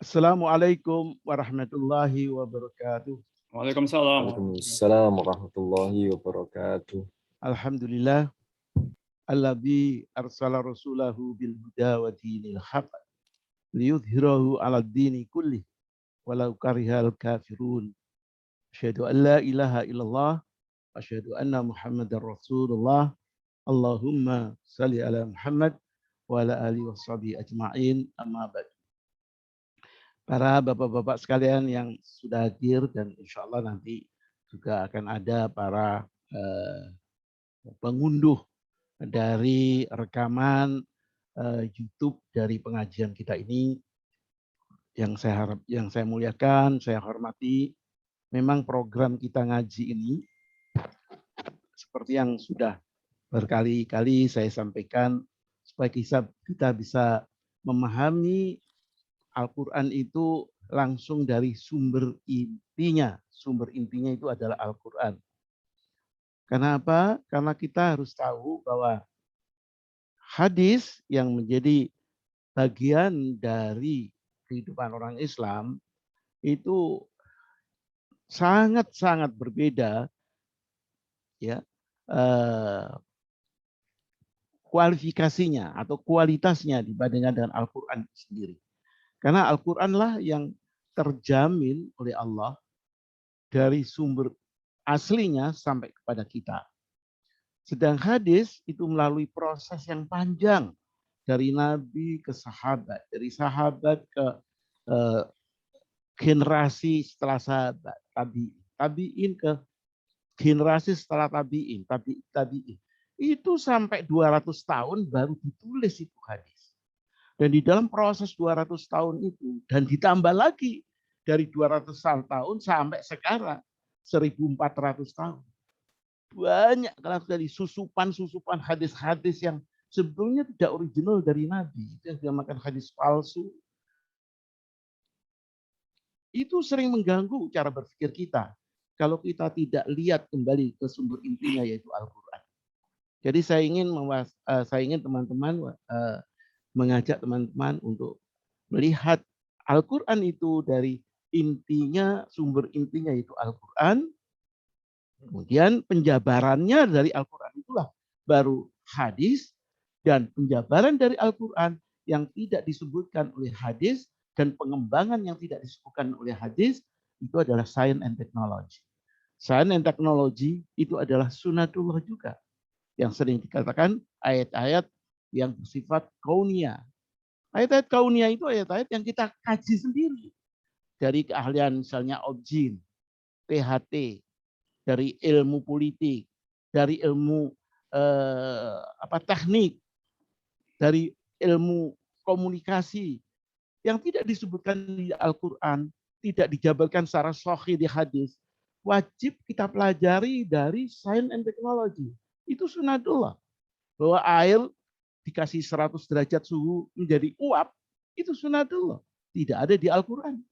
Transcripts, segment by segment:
Assalamualaikum warahmatullahi wabarakatuh. Waalaikumsalam warahmatullahi Waalaikumsalam warahmatullahi wabarakatuh. Alhamdulillah alladzi arsala rasulahu bil huda wa dinil haq liyudhhirahu 'alad dini kullih walau karihal kafirun. Asyhadu an la ilaha illallah wa asyhadu anna Muhammadar Rasulullah. Allahumma salli ala Muhammad wa ala alihi washabihi ajmain. Amma ba'd. Para bapak-bapak sekalian yang sudah hadir dan insya Allah nanti juga akan ada para pengunduh dari rekaman YouTube dari pengajian kita ini yang saya muliakan, saya hormati. Memang program kita ngaji ini seperti yang sudah berkali-kali saya sampaikan supaya kita bisa memahami Al-Quran itu langsung dari sumber intinya. Sumber intinya itu adalah Al-Quran. Kenapa? Karena kita harus tahu bahwa hadis yang menjadi bagian dari kehidupan orang Islam itu sangat-sangat berbeda ya kualifikasinya atau kualitasnya dibandingkan dengan Al-Quran sendiri. Karena Al-Quranlah yang terjamin oleh Allah dari sumber aslinya sampai kepada kita. Sedang hadis itu melalui proses yang panjang dari Nabi ke sahabat, dari sahabat ke generasi setelah sahabat, tabi'in ke generasi setelah tabi'in. Itu sampai 200 tahun baru ditulis itu hadis. Dan di dalam proses 200 tahun itu, dan ditambah lagi dari 200 tahun sampai sekarang, 1400 tahun. Banyak sekali susupan-susupan hadis-hadis yang sebetulnya tidak original dari Nabi. Itu yang dinamakan hadis palsu. Itu sering mengganggu cara berpikir kita. Kalau kita tidak lihat kembali ke sumber intinya yaitu Al-Quran. Jadi saya ingin teman-teman mengajak teman-teman untuk melihat Al-Quran itu dari intinya, sumber intinya yaitu Al-Quran. Kemudian penjabarannya dari Al-Quran itulah baru hadis, dan penjabaran dari Al-Quran yang tidak disebutkan oleh hadis dan pengembangan yang tidak disebutkan oleh hadis itu adalah science and technology. Science and technology itu adalah sunatullah juga. Yang sering dikatakan ayat-ayat yang bersifat kaunia. Ayat-ayat kaunia itu ayat-ayat yang kita kaji sendiri. Dari keahlian misalnya objin, THT, dari ilmu politik, dari ilmu teknik, dari ilmu komunikasi yang tidak disebutkan di Al-Quran, tidak dijabarkan secara sahih di hadis, wajib kita pelajari dari science and technology. Itu sunatullah. Bahwa air dikasih 100 derajat suhu menjadi uap, itu sunatullah. Tidak ada di Al-Quran.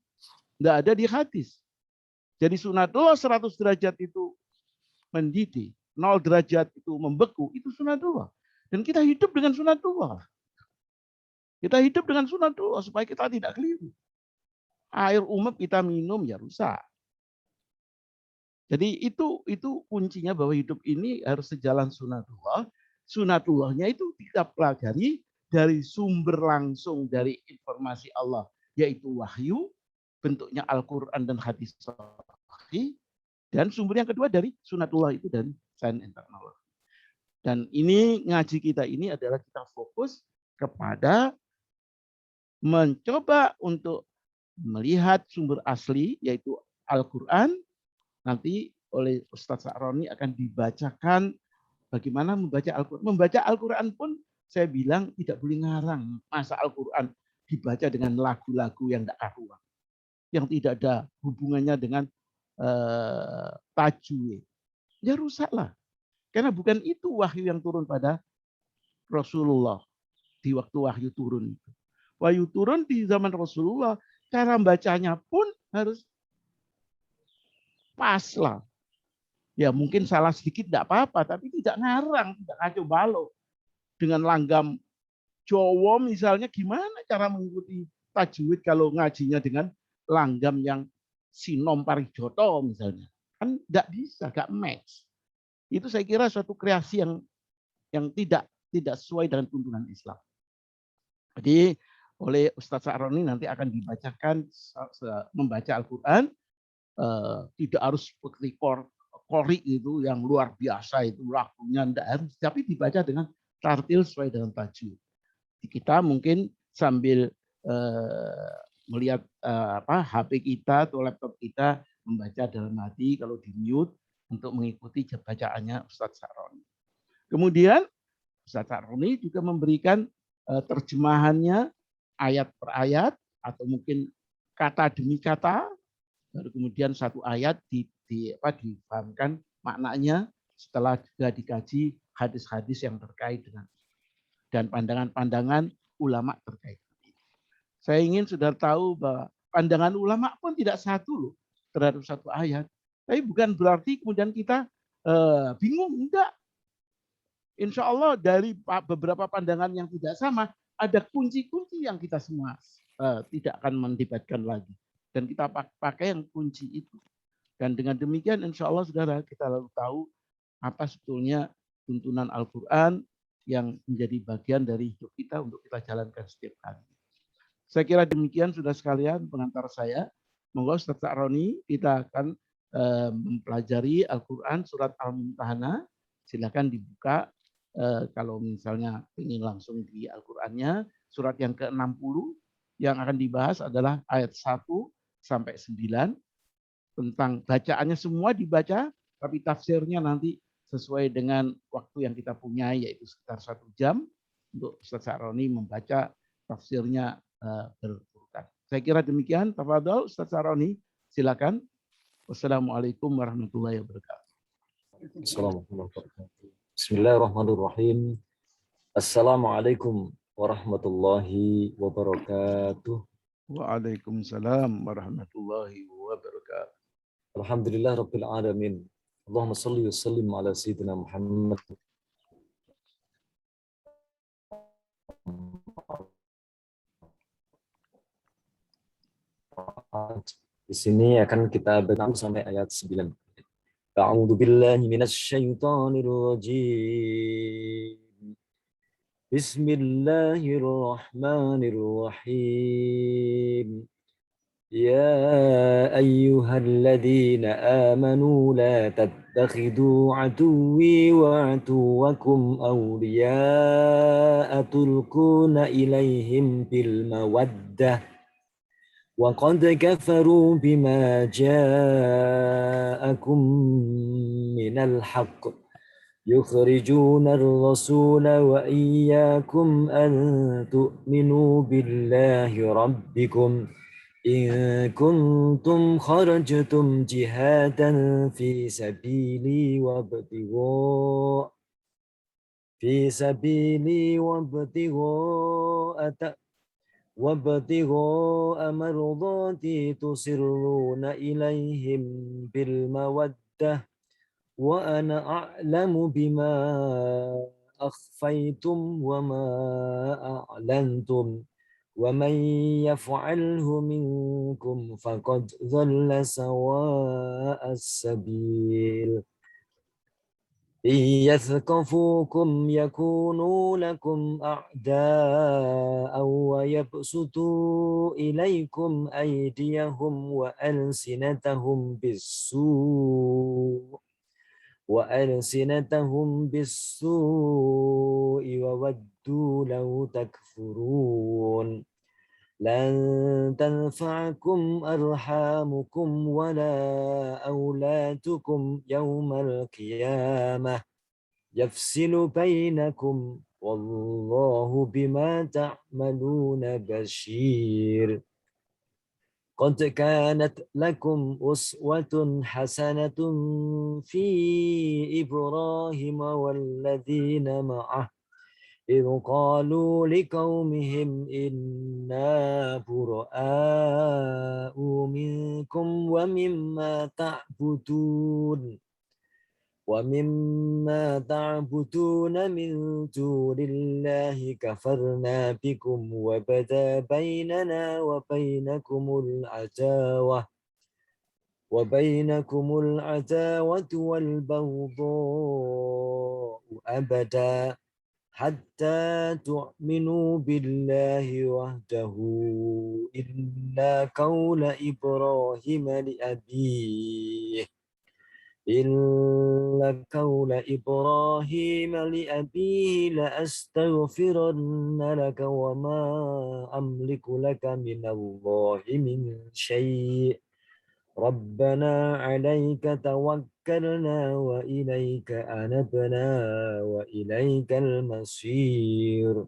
Tidak ada di hadis. Jadi sunatullah 100 derajat itu mendidih, 0 derajat itu membeku, itu sunatullah. Dan kita hidup dengan sunatullah. Kita hidup dengan sunatullah supaya kita tidak keliru. Air umap kita minum ya rusak. Jadi itu kuncinya bahwa hidup ini harus sejalan sunatullah. Sunatullahnya itu kita pelajari dari sumber langsung dari informasi Allah, yaitu wahyu, bentuknya Al-Quran dan hadis sahih, dan sumber yang kedua dari sunatullah itu dari science and technology. Dan ini ngaji kita ini adalah kita fokus kepada mencoba untuk melihat sumber asli yaitu Al-Quran. Nanti oleh Ustadz Sa'roni akan dibacakan bagaimana membaca Al-Quran. Membaca Al-Quran pun saya bilang tidak boleh ngarang. Masa Al-Quran dibaca dengan lagu-lagu yang tidak karuan, yang tidak ada hubungannya dengan tajwid. Ya rusaklah. Karena bukan itu wahyu yang turun pada Rasulullah di waktu wahyu turun itu. Wahyu turun di zaman Rasulullah, cara bacanya pun harus pas lah. Ya mungkin salah sedikit tidak apa-apa, tapi tidak ngarang, tidak kacau balau. Dengan langgam Jawa misalnya, gimana cara mengikuti tajwid kalau ngajinya dengan langgam yang Sinom Parijoto misalnya. Kan nggak bisa, nggak match. Itu saya kira suatu kreasi yang tidak sesuai dengan tuntunan Islam. Jadi oleh Ustadz Sa'roni nanti akan dibacakan membaca Al-Quran, tidak harus seperti Qori itu yang luar biasa itu lagunya tidak harus, tapi dibaca dengan tartil sesuai dengan tajwid. Kita mungkin sambil melihat HP kita atau laptop kita membaca dalam hati kalau di mute untuk mengikuti bacaannya Ustadz Sa'roni. Kemudian Ustadz Sa'roni juga memberikan terjemahannya ayat per ayat atau mungkin kata demi kata, lalu kemudian satu ayat difahamkan maknanya setelah juga dikaji hadis-hadis yang terkait dengan dan pandangan-pandangan ulama terkait. Saya ingin saudara tahu bahwa pandangan ulama pun tidak satu loh terhadap satu ayat. Tapi bukan berarti kemudian kita bingung, enggak. Insya Allah dari beberapa pandangan yang tidak sama, ada kunci-kunci yang kita semua tidak akan mendebatkan lagi. Dan kita pakai yang kunci itu. Dan dengan demikian insya Allah saudara kita lalu tahu apa sebetulnya tuntunan Al-Quran yang menjadi bagian dari hidup kita untuk kita jalankan setiap hari. Saya kira demikian sudah sekalian pengantar saya. Monggo Ustaz Sa'roni kita akan mempelajari Al-Quran surat Al-Mumtahanah. Silakan dibuka kalau misalnya ingin langsung di Al-Qurannya. Surat yang ke-60 yang akan dibahas adalah ayat 1 sampai 9. Tentang bacaannya semua dibaca, tapi tafsirnya nanti sesuai dengan waktu yang kita punya, yaitu sekitar 1 jam untuk Ustaz Sa'roni membaca tafsirnya berurutan. Saya kira demikian. Tafadhol Ustaz Sa'roni, silakan. Wassalamualaikum warahmatullahi wabarakatuh. Bismillahirrahmanirrahim. Assalamualaikum warahmatullahi wabarakatuh. Waalaikumsalam warahmatullahi wabarakatuh. Alhamdulillah Rabbil Alamin. Allahumma salli wa sallim ala Sayyidina Muhammad. Di sini akan kita baca sampai ayat 9. A'udzu billahi minasy syaithanir rajim. Bismillahirrahmanirrahim. يا أيها الذين آمنوا لا تتخذوا عدوي وعدوكم أولياء تلقون إليهم بالمودة وقد كفروا بما جاءكم من الحق يخرجون الرسول وإياكم أن تؤمنوا بالله ربكم إن كنتم خرجتم جهادا في سبيلي وابتغاء مرضاتي تصرون إليهم بالمودة وأنا أعلم بما أخفيتم وما أعلنتم ومن يفعله منكم فقد ضل سواء السبيل إن يثقفوكم يكونوا لكم أعداء ويبسطوا إليكم أيديهم وألسنتهم بالسوء وودوا لو تكفرون لن تنفعكم أرحامكم ولا أولادكم يوم القيامة يفصل بينكم والله بما تعملون بشير قد كانت لكم أسوة حسنة في إبراهيم والذين معه إذ قالوا لقومهم إنا براء منكم ومما تعبدون ومما تعبدون من دون الله كفرنا بكم وبدا بيننا وبينكم العداوة والبغضاء أبدا حتى تؤمنوا بالله وحده إلا قول إبراهيم لأبيه لأستغفرن لك وما أملك لك من الله من شيء ربنا عليك توكلنا وإليك أنبنا وإليك المصير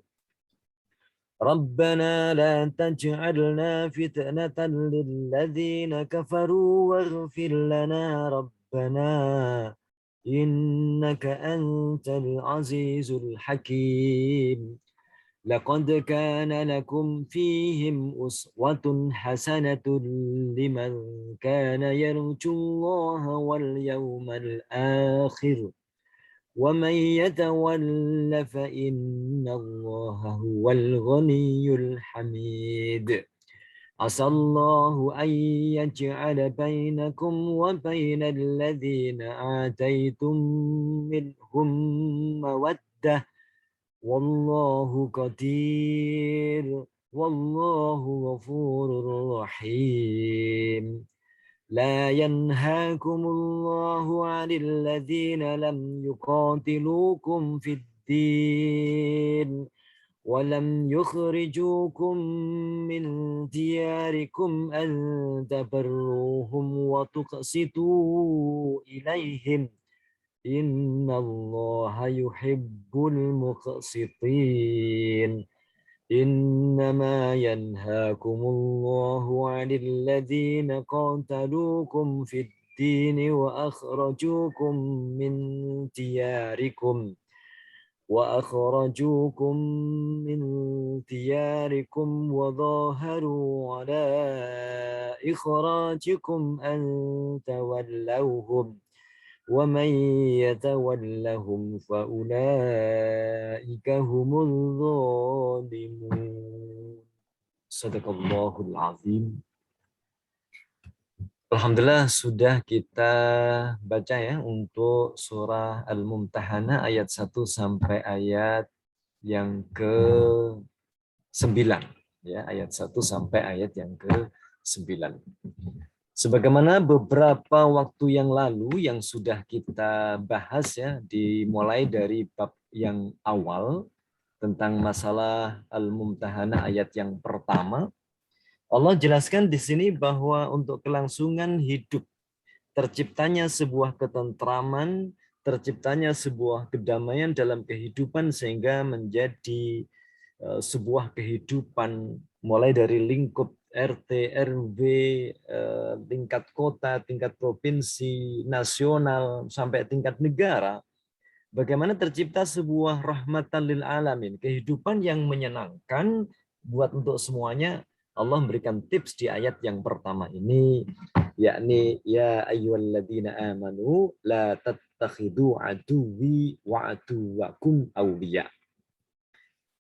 ربنا لا تجعلنا فتنة للذين كفروا واغفر لنا ربنا إنك أنت العزيز الحكيم لقد كان لكم فيهم أسوة حسنة لمن كان يرجو الله واليوم الآخر ومن يتول فإن الله هو الغني الحميد عسى الله أن يجعل بينكم وبين الذين آتيتم منهم مودة والله قدير والله غفور رحيم لا ينهاكم الله عن الذين لم يقاتلوكم في الدين ولم يخرجوكم من دياركم أن تبروهم وتقسطوا إليهم إن الله يحب المقسطين إنما ينهاكم الله عن الذين قاتلوكم في الدين وأخرجوكم من دياركم وظاهروا على إخراجكم أن تولوهم ومن يتولهم فأولئك هم الظالمون. Sadaqallahul azim. Alhamdulillah sudah kita baca ya untuk surah Al-Mumtahanah ayat 1 sampai ayat yang ke-9 ya, ayat 1 sampai ayat yang ke-9. Sebagaimana beberapa waktu yang lalu yang sudah kita bahas ya, dimulai dari bab yang awal tentang masalah Al-Mumtahanah ayat yang pertama, Allah jelaskan di sini bahwa untuk kelangsungan hidup, terciptanya sebuah ketentraman, terciptanya sebuah kedamaian dalam kehidupan sehingga menjadi sebuah kehidupan mulai dari lingkup RT, RW, tingkat kota, tingkat provinsi, nasional, sampai tingkat negara. Bagaimana tercipta sebuah rahmatan lil alamin, kehidupan yang menyenangkan buat untuk semuanya. Allah memberikan tips di ayat yang pertama ini, yakni ya ayyuhalladzina amanu la tattakhidu aduwwi wa aduwwakum awliya.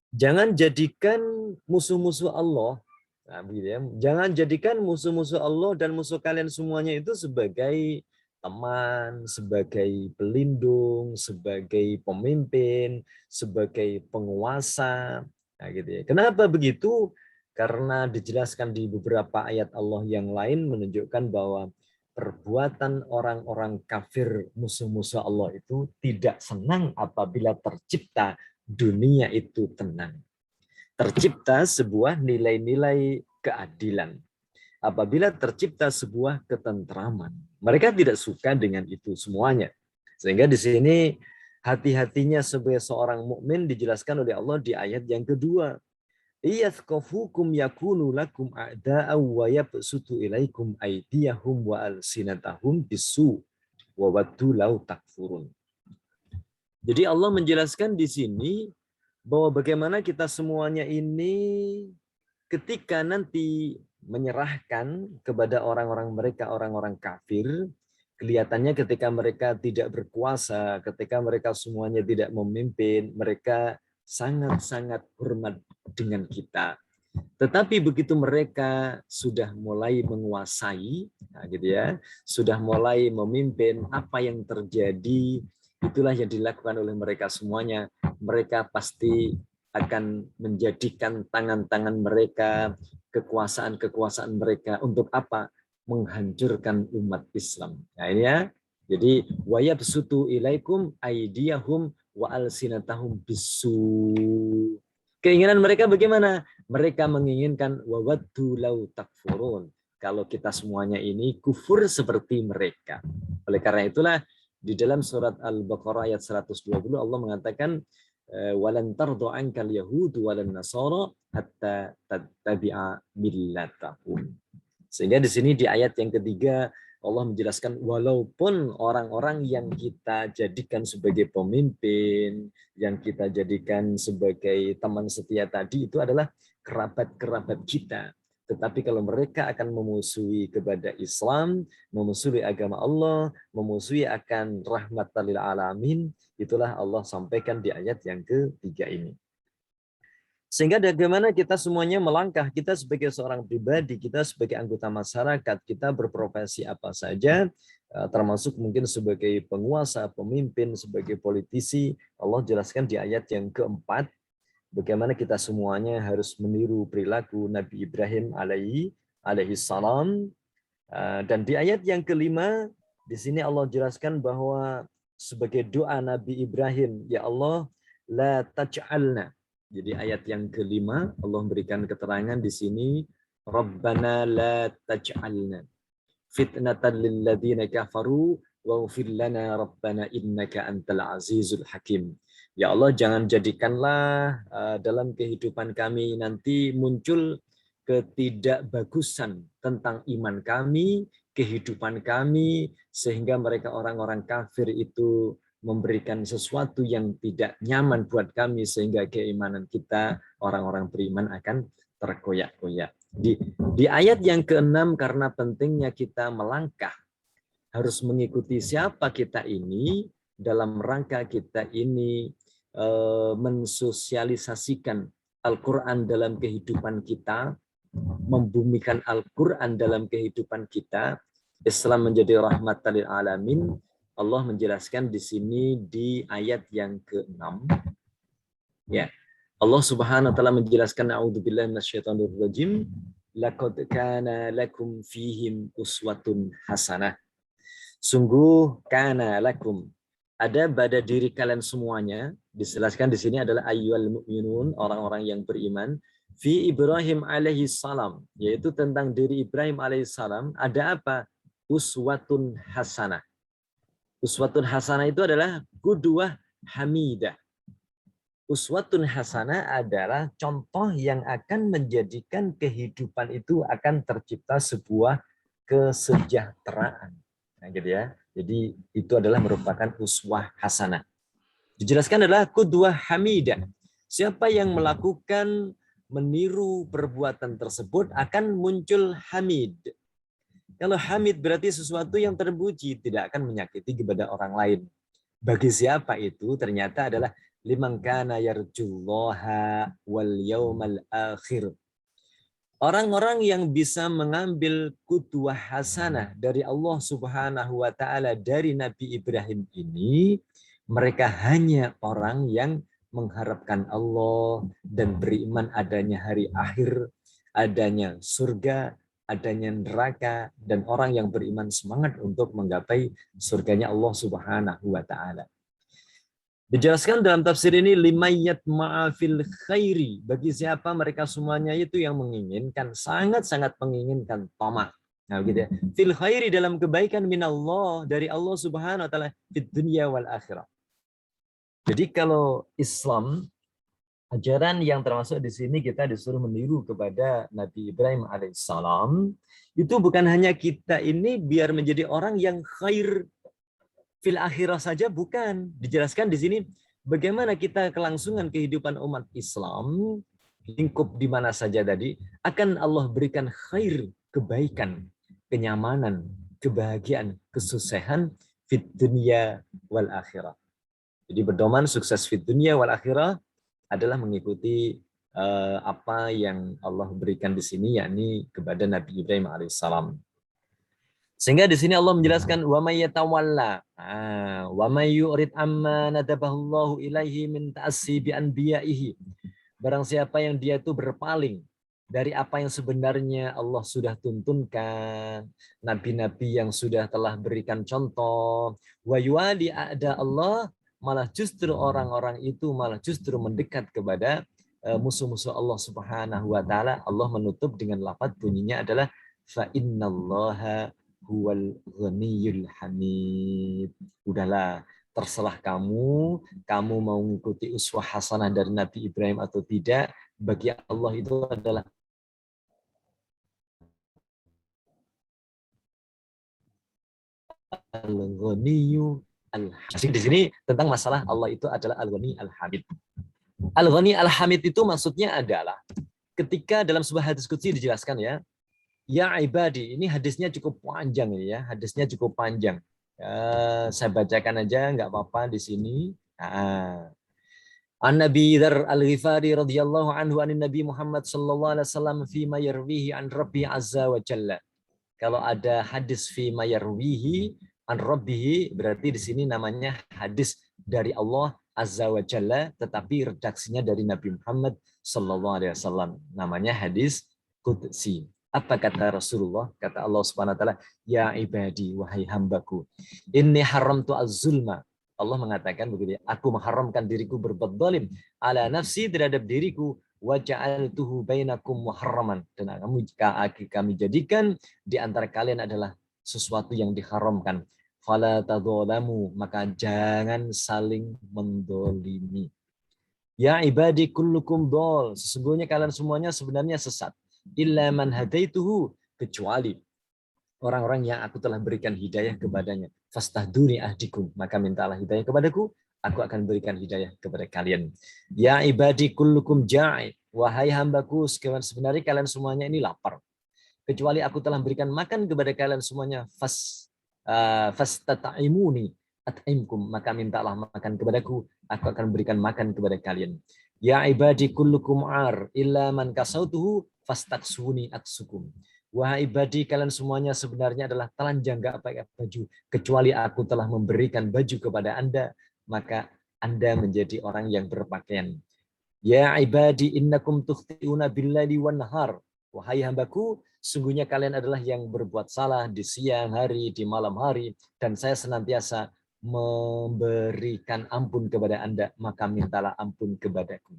Jangan jadikan musuh-musuh Allah, nah, begitu ya. Jangan jadikan musuh-musuh Allah dan musuh kalian semuanya itu sebagai teman, sebagai pelindung, sebagai pemimpin, sebagai penguasa. Nah, gitu ya. Kenapa begitu? Karena dijelaskan di beberapa ayat Allah yang lain menunjukkan bahwa perbuatan orang-orang kafir musuh-musuh Allah itu tidak senang apabila tercipta dunia itu tenang. Tercipta sebuah nilai-nilai keadilan. Apabila tercipta sebuah ketentraman, mereka tidak suka dengan itu semuanya. Sehingga di sini hati-hatinya sebagai seorang mukmin dijelaskan oleh Allah di ayat yang kedua. Iyazkafukum yakunu lakum a'da'aw wa yabsutu ilaikum aydiyahum wa alsinatahum bisu wa waddu law takfurun. Jadi Allah menjelaskan di sini bahwa bagaimana kita semuanya ini ketika nanti menyerahkan kepada orang-orang mereka, orang-orang kafir, Kelihatannya ketika mereka tidak berkuasa, ketika mereka semuanya tidak memimpin, mereka sangat-sangat hormat dengan kita. Tetapi begitu mereka sudah mulai menguasai, nah gitu ya, sudah mulai memimpin, apa yang terjadi, itulah yang dilakukan oleh mereka semuanya. Mereka pasti akan menjadikan tangan-tangan mereka, kekuasaan-kekuasaan mereka untuk apa? Menghancurkan umat Islam. Nah ini ya. Jadi wayabsutu ilaikum aydiyahum wa alsinatahum bisu. Keinginan mereka bagaimana? Mereka menginginkan wawaddu law takfurun. Kalau kita semuanya ini kufur seperti mereka. Oleh karena itulah di dalam surat Al-Baqarah ayat 120 Allah mengatakan walan tardu ankal yahudu walan nasara hatta tattabi'a millatahum. Sehingga di sini di ayat yang ketiga Allah menjelaskan walaupun orang-orang yang kita jadikan sebagai pemimpin, yang kita jadikan sebagai teman setia tadi itu adalah kerabat-kerabat kita. Tetapi kalau mereka akan memusuhi kepada Islam, memusuhi agama Allah, memusuhi akan rahmatan lil alamin, itulah Allah sampaikan di ayat yang ketiga ini. Sehingga bagaimana kita semuanya melangkah, kita sebagai seorang pribadi, kita sebagai anggota masyarakat, kita berprofesi apa saja, termasuk mungkin sebagai penguasa, pemimpin, sebagai politisi, Allah jelaskan di ayat yang keempat, bagaimana kita semuanya harus meniru perilaku Nabi Ibrahim alaihi salam. Dan di ayat yang kelima, di sini Allah jelaskan bahwa sebagai doa Nabi Ibrahim, ya Allah, la taj'alna. Jadi ayat yang kelima Allah berikan keterangan di sini Rabbana la taj'alna fitnatan lil ladzina kafaru waghfir lana rabbana innaka antal azizul hakim. Ya Allah, jangan jadikanlah dalam kehidupan kami nanti muncul ketidakbagusan tentang iman kami, kehidupan kami, sehingga mereka orang-orang kafir itu memberikan sesuatu yang tidak nyaman buat kami sehingga keimanan kita orang-orang beriman akan terkoyak-koyak. Di ayat yang ke-6 karena pentingnya kita melangkah harus mengikuti siapa kita ini dalam rangka kita ini mensosialisasikan Al-Quran dalam kehidupan kita, membumikan Al-Quran dalam kehidupan kita, Islam menjadi rahmatan lil alamin. Allah menjelaskan di sini di ayat yang ke-6. Ya. Allah Subhanahu wa taala menjelaskan a'udzubillahi minasyaitonir rajim, laqad kana lakum fihim uswatun hasanah. Sungguh kana lakum, ada pada diri kalian semuanya, dijelaskan di sini adalah ayyuhal mu'minun, orang-orang yang beriman, fi Ibrahim alaihi salam, yaitu tentang diri Ibrahim alaihi salam, ada apa? Uswatun hasanah. Uswatun hasanah itu adalah qudwah hamidah. Uswatun hasanah adalah contoh yang akan menjadikan kehidupan itu akan tercipta sebuah kesejahteraan. Nah, gitu ya. Jadi itu adalah merupakan uswah hasanah. Dijelaskan adalah qudwah hamidah. Siapa yang melakukan meniru perbuatan tersebut akan muncul hamid. Kalau hamid berarti sesuatu yang terpuji, tidak akan menyakiti kepada orang lain. Bagi siapa itu? Ternyata adalah liman kana yarjullaha wal yaumal akhir. Orang-orang yang bisa mengambil qudwah hasanah dari Allah Subhanahu wa taala dari Nabi Ibrahim ini, mereka hanya orang yang mengharapkan Allah dan beriman adanya hari akhir, adanya surga, adanya neraka, dan orang yang beriman semangat untuk menggapai surganya Allah Subhanahu wa taala. Dijelaskan dalam tafsir ini limayyat ma'afil khairi, bagi siapa mereka semuanya itu yang menginginkan, sangat-sangat menginginkan tamak. Nah, gitu ya. Fil khairi dalam kebaikan minallah, dari Allah Subhanahu wa taala fid dunya wal akhirah. Jadi kalau Islam, ajaran yang termasuk di sini kita disuruh meniru kepada Nabi Ibrahim alaihissalam, itu bukan hanya kita ini biar menjadi orang yang khair fil akhirah saja, bukan. Dijelaskan di sini bagaimana kita kelangsungan kehidupan umat Islam, lingkup di mana saja tadi, akan Allah berikan khair, kebaikan, kenyamanan, kebahagiaan, kesuksesan fit dunia wal akhirah. Jadi berdoman sukses fit dunia wal akhirah adalah mengikuti apa yang Allah berikan di sini, yakni kepada Nabi Ibrahim alaihissalam. Sehingga di sini Allah menjelaskan wa may yatawalla wa may yurid amma nadabahallahu ilaihi min ta'assi bi anbiya'ihi. Barang siapa yang dia itu berpaling dari apa yang sebenarnya Allah sudah tuntunkan, nabi-nabi yang sudah telah berikan contoh, wa yuwali a'da Allah, malah justru orang-orang itu malah justru mendekat kepada musuh-musuh Allah Subhanahu wa taala. Allah menutup dengan lafaz bunyinya adalah fa innallaha huwal ghaniyul hamid. Udahlah, terserah kamu mau mengikuti uswah hasanah dari Nabi Ibrahim atau tidak. Bagi Allah itu adalah al-ghaniyu al-hamid. Di sini tentang masalah Allah itu adalah al-ghani al-hamid. Al-ghani al-hamid itu maksudnya adalah ketika dalam sebuah hadis qudsi dijelaskan ya ibadi, ini hadisnya cukup panjang ya, hadisnya cukup panjang. Saya bacakan aja, nggak apa-apa di sini. An Nabi Dzar Al-Ghifari radhiyallahu anhu anin Nabi Muhammad sallallahu alaihi wasallam fi ma yarwihi an Rabbi azza wa jalla. Kalau ada hadis fi ma yarwihi an Rabbihi, berarti di sini namanya hadis dari Allah azza wa jalla, tetapi redaksinya dari Nabi Muhammad sallallahu alaihi wasallam. Namanya hadis qudsi. Apa kata Rasulullah? Kata Allah Subhanahu wa taala, ya ibadi, wahai hambaku, inni haramtu az-zulma. Allah mengatakan begitu, aku mengharamkan diriku berbuat zalim ala nafsi terhadap diriku, wa ja'altuhu bainakum muharraman, dan kami jadikan di antara kalian adalah sesuatu yang diharamkan. Fala tadzalamu, maka jangan saling mendolimi. Ya ibadi kullukum dol, sesungguhnya kalian semuanya sebenarnya sesat. Illa man hadaituhu, kecuali orang-orang yang aku telah berikan hidayah kepadanya. Fastahduni ahdikum, maka mintalah hidayah kepadaku, aku akan berikan hidayah kepada kalian. Ya ibadi kullukum ja'i, wahai hambaku, sebenarnya kalian semuanya ini lapar. Kecuali aku telah berikan makan kepada kalian semuanya, fastata'imuni at'imkum, maka mintalah makan kepadaku, aku akan berikan makan kepada kalian. Ya ibadi kullukum ar, illa man kasautuhu fastaksuni aksukum. Wahai ibadi, kalian semuanya sebenarnya adalah telanjang, gak pakai baju, kecuali aku telah memberikan baju kepada Anda, maka Anda menjadi orang yang berpakaian. Ya ibadi innakum tukhti'una billaili wan nahar. Wahai hambaku, sungguhnya kalian adalah yang berbuat salah di siang hari, di malam hari, dan saya senantiasa memberikan ampun kepada Anda, maka mintalah ampun kepadaku.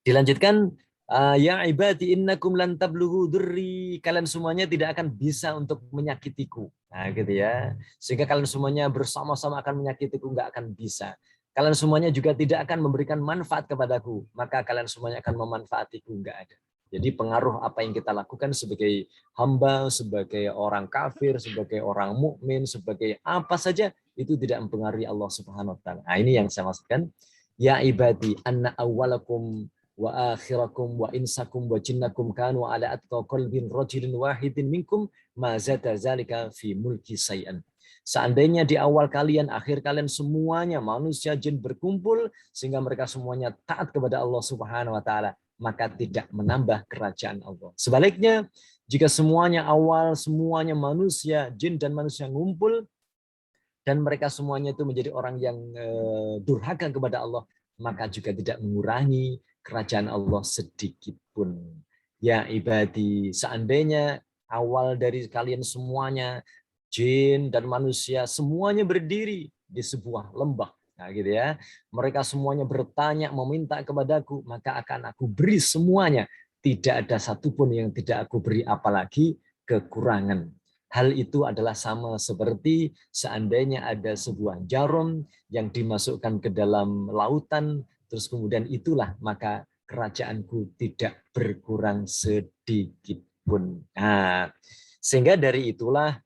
Dilanjutkan, ya ibadi innakum lan tablughu durri, kalian semuanya tidak akan bisa untuk menyakitiku. Nah, gitu ya. Sehingga kalian semuanya bersama-sama akan menyakitiku, enggak akan bisa. Kalian semuanya juga tidak akan memberikan manfaat kepadaku, maka kalian semuanya akan memanfaatiku, enggak ada. Jadi pengaruh apa yang kita lakukan sebagai hamba, sebagai orang kafir, sebagai orang mukmin, sebagai apa saja, itu tidak mempengaruhi Allah Subhanahu wa taala. Nah, ini yang saya maksudkan. Ya ibadi, anna awwalakum wa akhirakum wa insakum wa jinnakum kanu ala atqa qalbin rajulin wahidin minkum ma zata zalika fi mulki sayyan. Seandainya di awal kalian, akhir kalian semuanya manusia jin berkumpul sehingga mereka semuanya taat kepada Allah Subhanahu wa taala, maka tidak menambah kerajaan Allah. Sebaliknya, jika semuanya awal, semuanya manusia, jin dan manusia ngumpul dan mereka semuanya itu menjadi orang yang durhaka kepada Allah, maka juga tidak mengurangi kerajaan Allah sedikit pun. Ya ibadi, seandainya awal dari kalian semuanya, jin dan manusia, semuanya berdiri di sebuah lembah. Nah, gitu ya. Mereka semuanya bertanya, meminta kepadaku, maka akan aku beri semuanya. Tidak ada satupun yang tidak aku beri, apalagi kekurangan. Hal itu adalah sama seperti seandainya ada sebuah jarum yang dimasukkan ke dalam lautan, terus kemudian itulah, maka kerajaanku tidak berkurang sedikit pun. Nah, sehingga dari itulah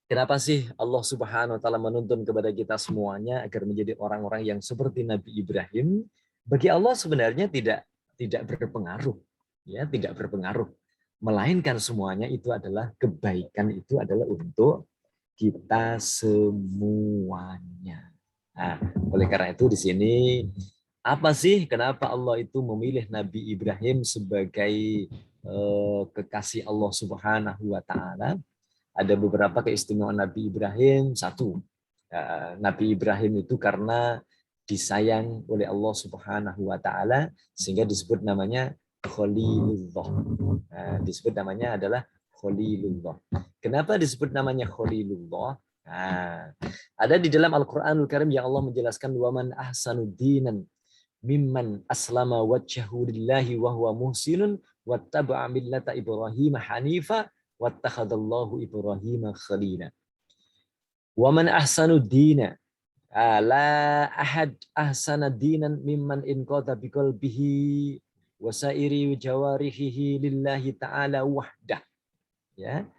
kenapa sih Allah Subhanahu wa taala menuntun kepada kita semuanya agar menjadi orang-orang yang seperti Nabi Ibrahim? Bagi Allah sebenarnya tidak berpengaruh, ya, tidak berpengaruh. Melainkan semuanya itu adalah kebaikan, itu adalah untuk kita semuanya. Nah, oleh karena itu di sini apa sih kenapa Allah itu memilih Nabi Ibrahim sebagai kekasih Allah Subhanahu wa taala? Ada beberapa keistimewaan Nabi Ibrahim. Satu, Nabi Ibrahim itu karena disayang oleh Allah Subhanahu wa taala sehingga disebut namanya Khalilullah. Disebut namanya adalah Khalilullah. Kenapa disebut namanya Khalilullah? Nah, ada di dalam Al-Qur'anul Karim yang Allah menjelaskan waman ahsanu dinan mimman aslama wajhahu lillahi wa huwa muhsinun wattaba'a millata Ibrahim hanifa wattakhadallahu Ibrahim khalila. Waman ahsanu dina la ahad ahsana dinan mimman inqata biqalbihi wasairi jawarihi lillahi ta'ala wahdah. Ya,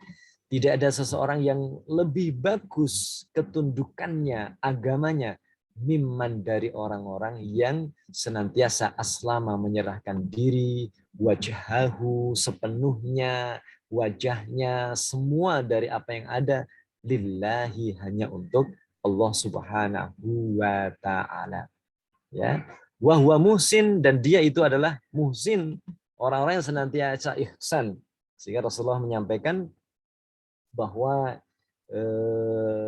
tidak ada seseorang yang lebih bagus ketundukannya, agamanya, mimman dari orang-orang yang senantiasa aslama menyerahkan diri, wajhahu sepenuhnya, wajahnya, semua dari apa yang ada, lillahi hanya untuk Allah Subhanahu wa ta'ala. Ya, wa huwa muhsin, dan dia itu adalah muhsin, orang-orang yang senantiasa ihsan. Sehingga Rasulullah menyampaikan bahwa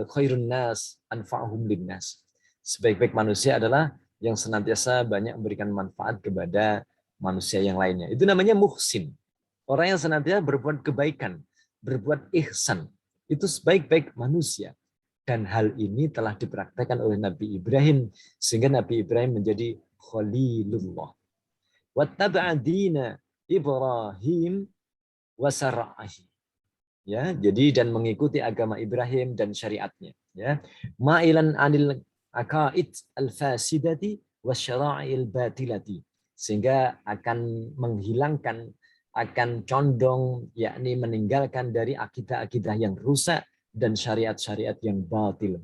khairun nas anfa'uhum linnas. Sebaik-baik manusia adalah yang senantiasa banyak memberikan manfaat kepada manusia yang lainnya. Itu namanya muhsin. Orang yang senantiasa berbuat kebaikan, berbuat ihsan. Itu sebaik-baik manusia. Dan hal ini telah dipraktekkan oleh Nabi Ibrahim sehingga Nabi Ibrahim menjadi Khalilullah. Wattaba'a dina Ibrahim wasara'ahi. Ya, jadi dan mengikuti agama Ibrahim dan syariatnya. Ya, ma'ilan anil aqaid al-fasidati wasyara'il batilati, sehingga akan menghilangkan, akan condong, yakni meninggalkan dari akidah-akidah yang rusak dan syariat-syariat yang batil.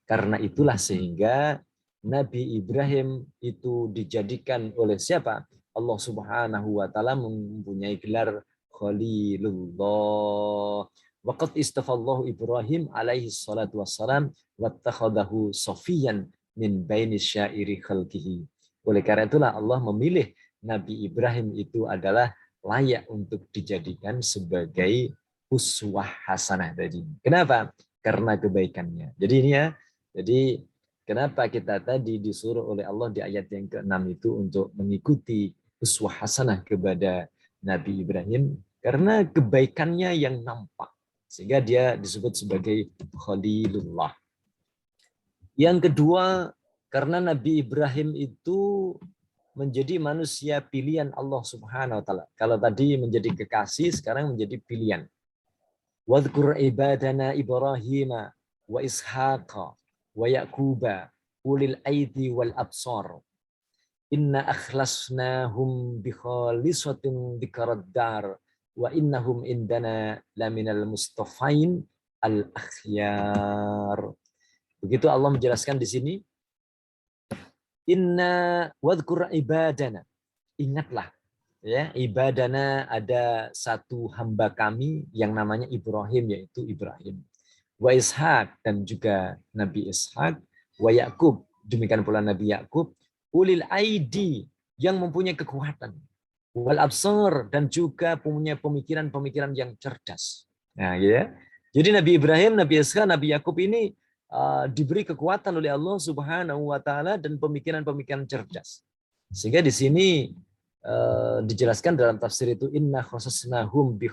Karena itulah sehingga Nabi Ibrahim itu dijadikan oleh siapa? Allah Subhanahu wa taala mempunyai gelar Khalilullah. Waqad istafallahu Ibrahim alaihi salatu wassalam wattakhadahu safiyan min baini syairi khalqihi. Oleh karena itulah Allah memilih Nabi Ibrahim itu adalah layak untuk dijadikan sebagai uswah hasanah tadi. Kenapa? Karena kebaikannya. Jadi ini ya, jadi kenapa kita tadi disuruh oleh Allah di ayat yang ke-6 itu untuk mengikuti uswah hasanah kepada Nabi Ibrahim? Karena kebaikannya yang nampak. Sehingga dia disebut sebagai Khalilullah. Yang kedua, karena Nabi Ibrahim itu menjadi manusia pilihan Allah Subhanahu wa taala. Kalau tadi menjadi kekasih, sekarang menjadi pilihan. Wadhkur ibadana Ibrahim wa Ishaqa wa Yaquba ulil aidi wal absar. Inna akhlasnahum bi khalisatin dzikradar wa innahum indana laminal mustafain al akhyar. Begitu Allah menjelaskan di sini. Inna wadhkur ibadana. Ingatlah, ya, ibadana, ada satu hamba kami yang namanya Ibrahim, yaitu Ibrahim. Wa Ishaq, dan juga Nabi Ishaq. Wa Yakub, demikian pula Nabi Yakub. Ulil aidi, yang mempunyai kekuatan. Wal absar, dan juga punya pemikiran-pemikiran yang cerdas. Nah, ya. Jadi Nabi Ibrahim, Nabi Ishaq, Nabi Yakub ini diberi kekuatan oleh Allah Subhanahu wa taala dan pemikiran-pemikiran cerdas. Sehingga di sini dijelaskan dalam tafsir itu inna khassasnahum bi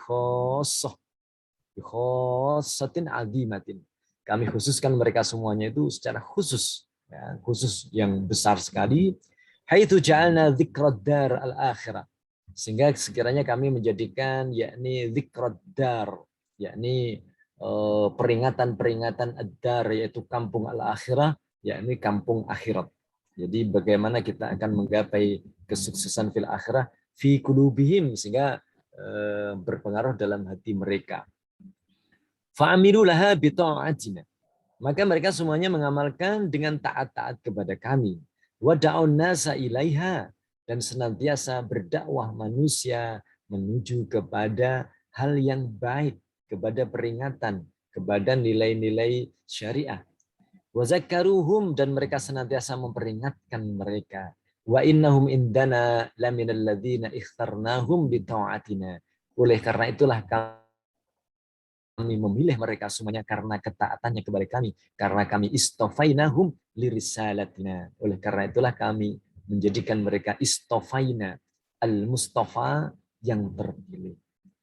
khassatin azimatin. Kami khususkan mereka semuanya itu secara khusus, ya, khusus yang besar sekali. Haitsu ja'alna dzikrad dar al-akhirah. Sehingga sekiranya kami menjadikan yakni dzikrad dar, yakni peringatan-peringatan ad-dar, yaitu kampung al-akhirah, yakni kampung akhirat. Jadi bagaimana kita akan menggapai kesuksesan fil akhirah fi qulubihim, sehingga berpengaruh dalam hati mereka. Fa'amilu laha bi ta'atina. Maka mereka semuanya mengamalkan dengan taat-taat kepada kami. Wa da'un nasa ilaiha, dan senantiasa berdakwah manusia menuju kepada hal yang baik, kepada peringatan, kepada nilai-nilai syariah. Wa zakkaruhum, dan mereka senantiasa memperingatkan mereka. Wa innahum indana laminal ladzina ikhtarnahum bi ta'atina. Oleh karena itulah kami memilih mereka semuanya karena ketaatannya kepada kami, karena kami istofainahum lirisalatina. Oleh karena itulah kami menjadikan mereka istofaina, al-mustafa, yang terpilih.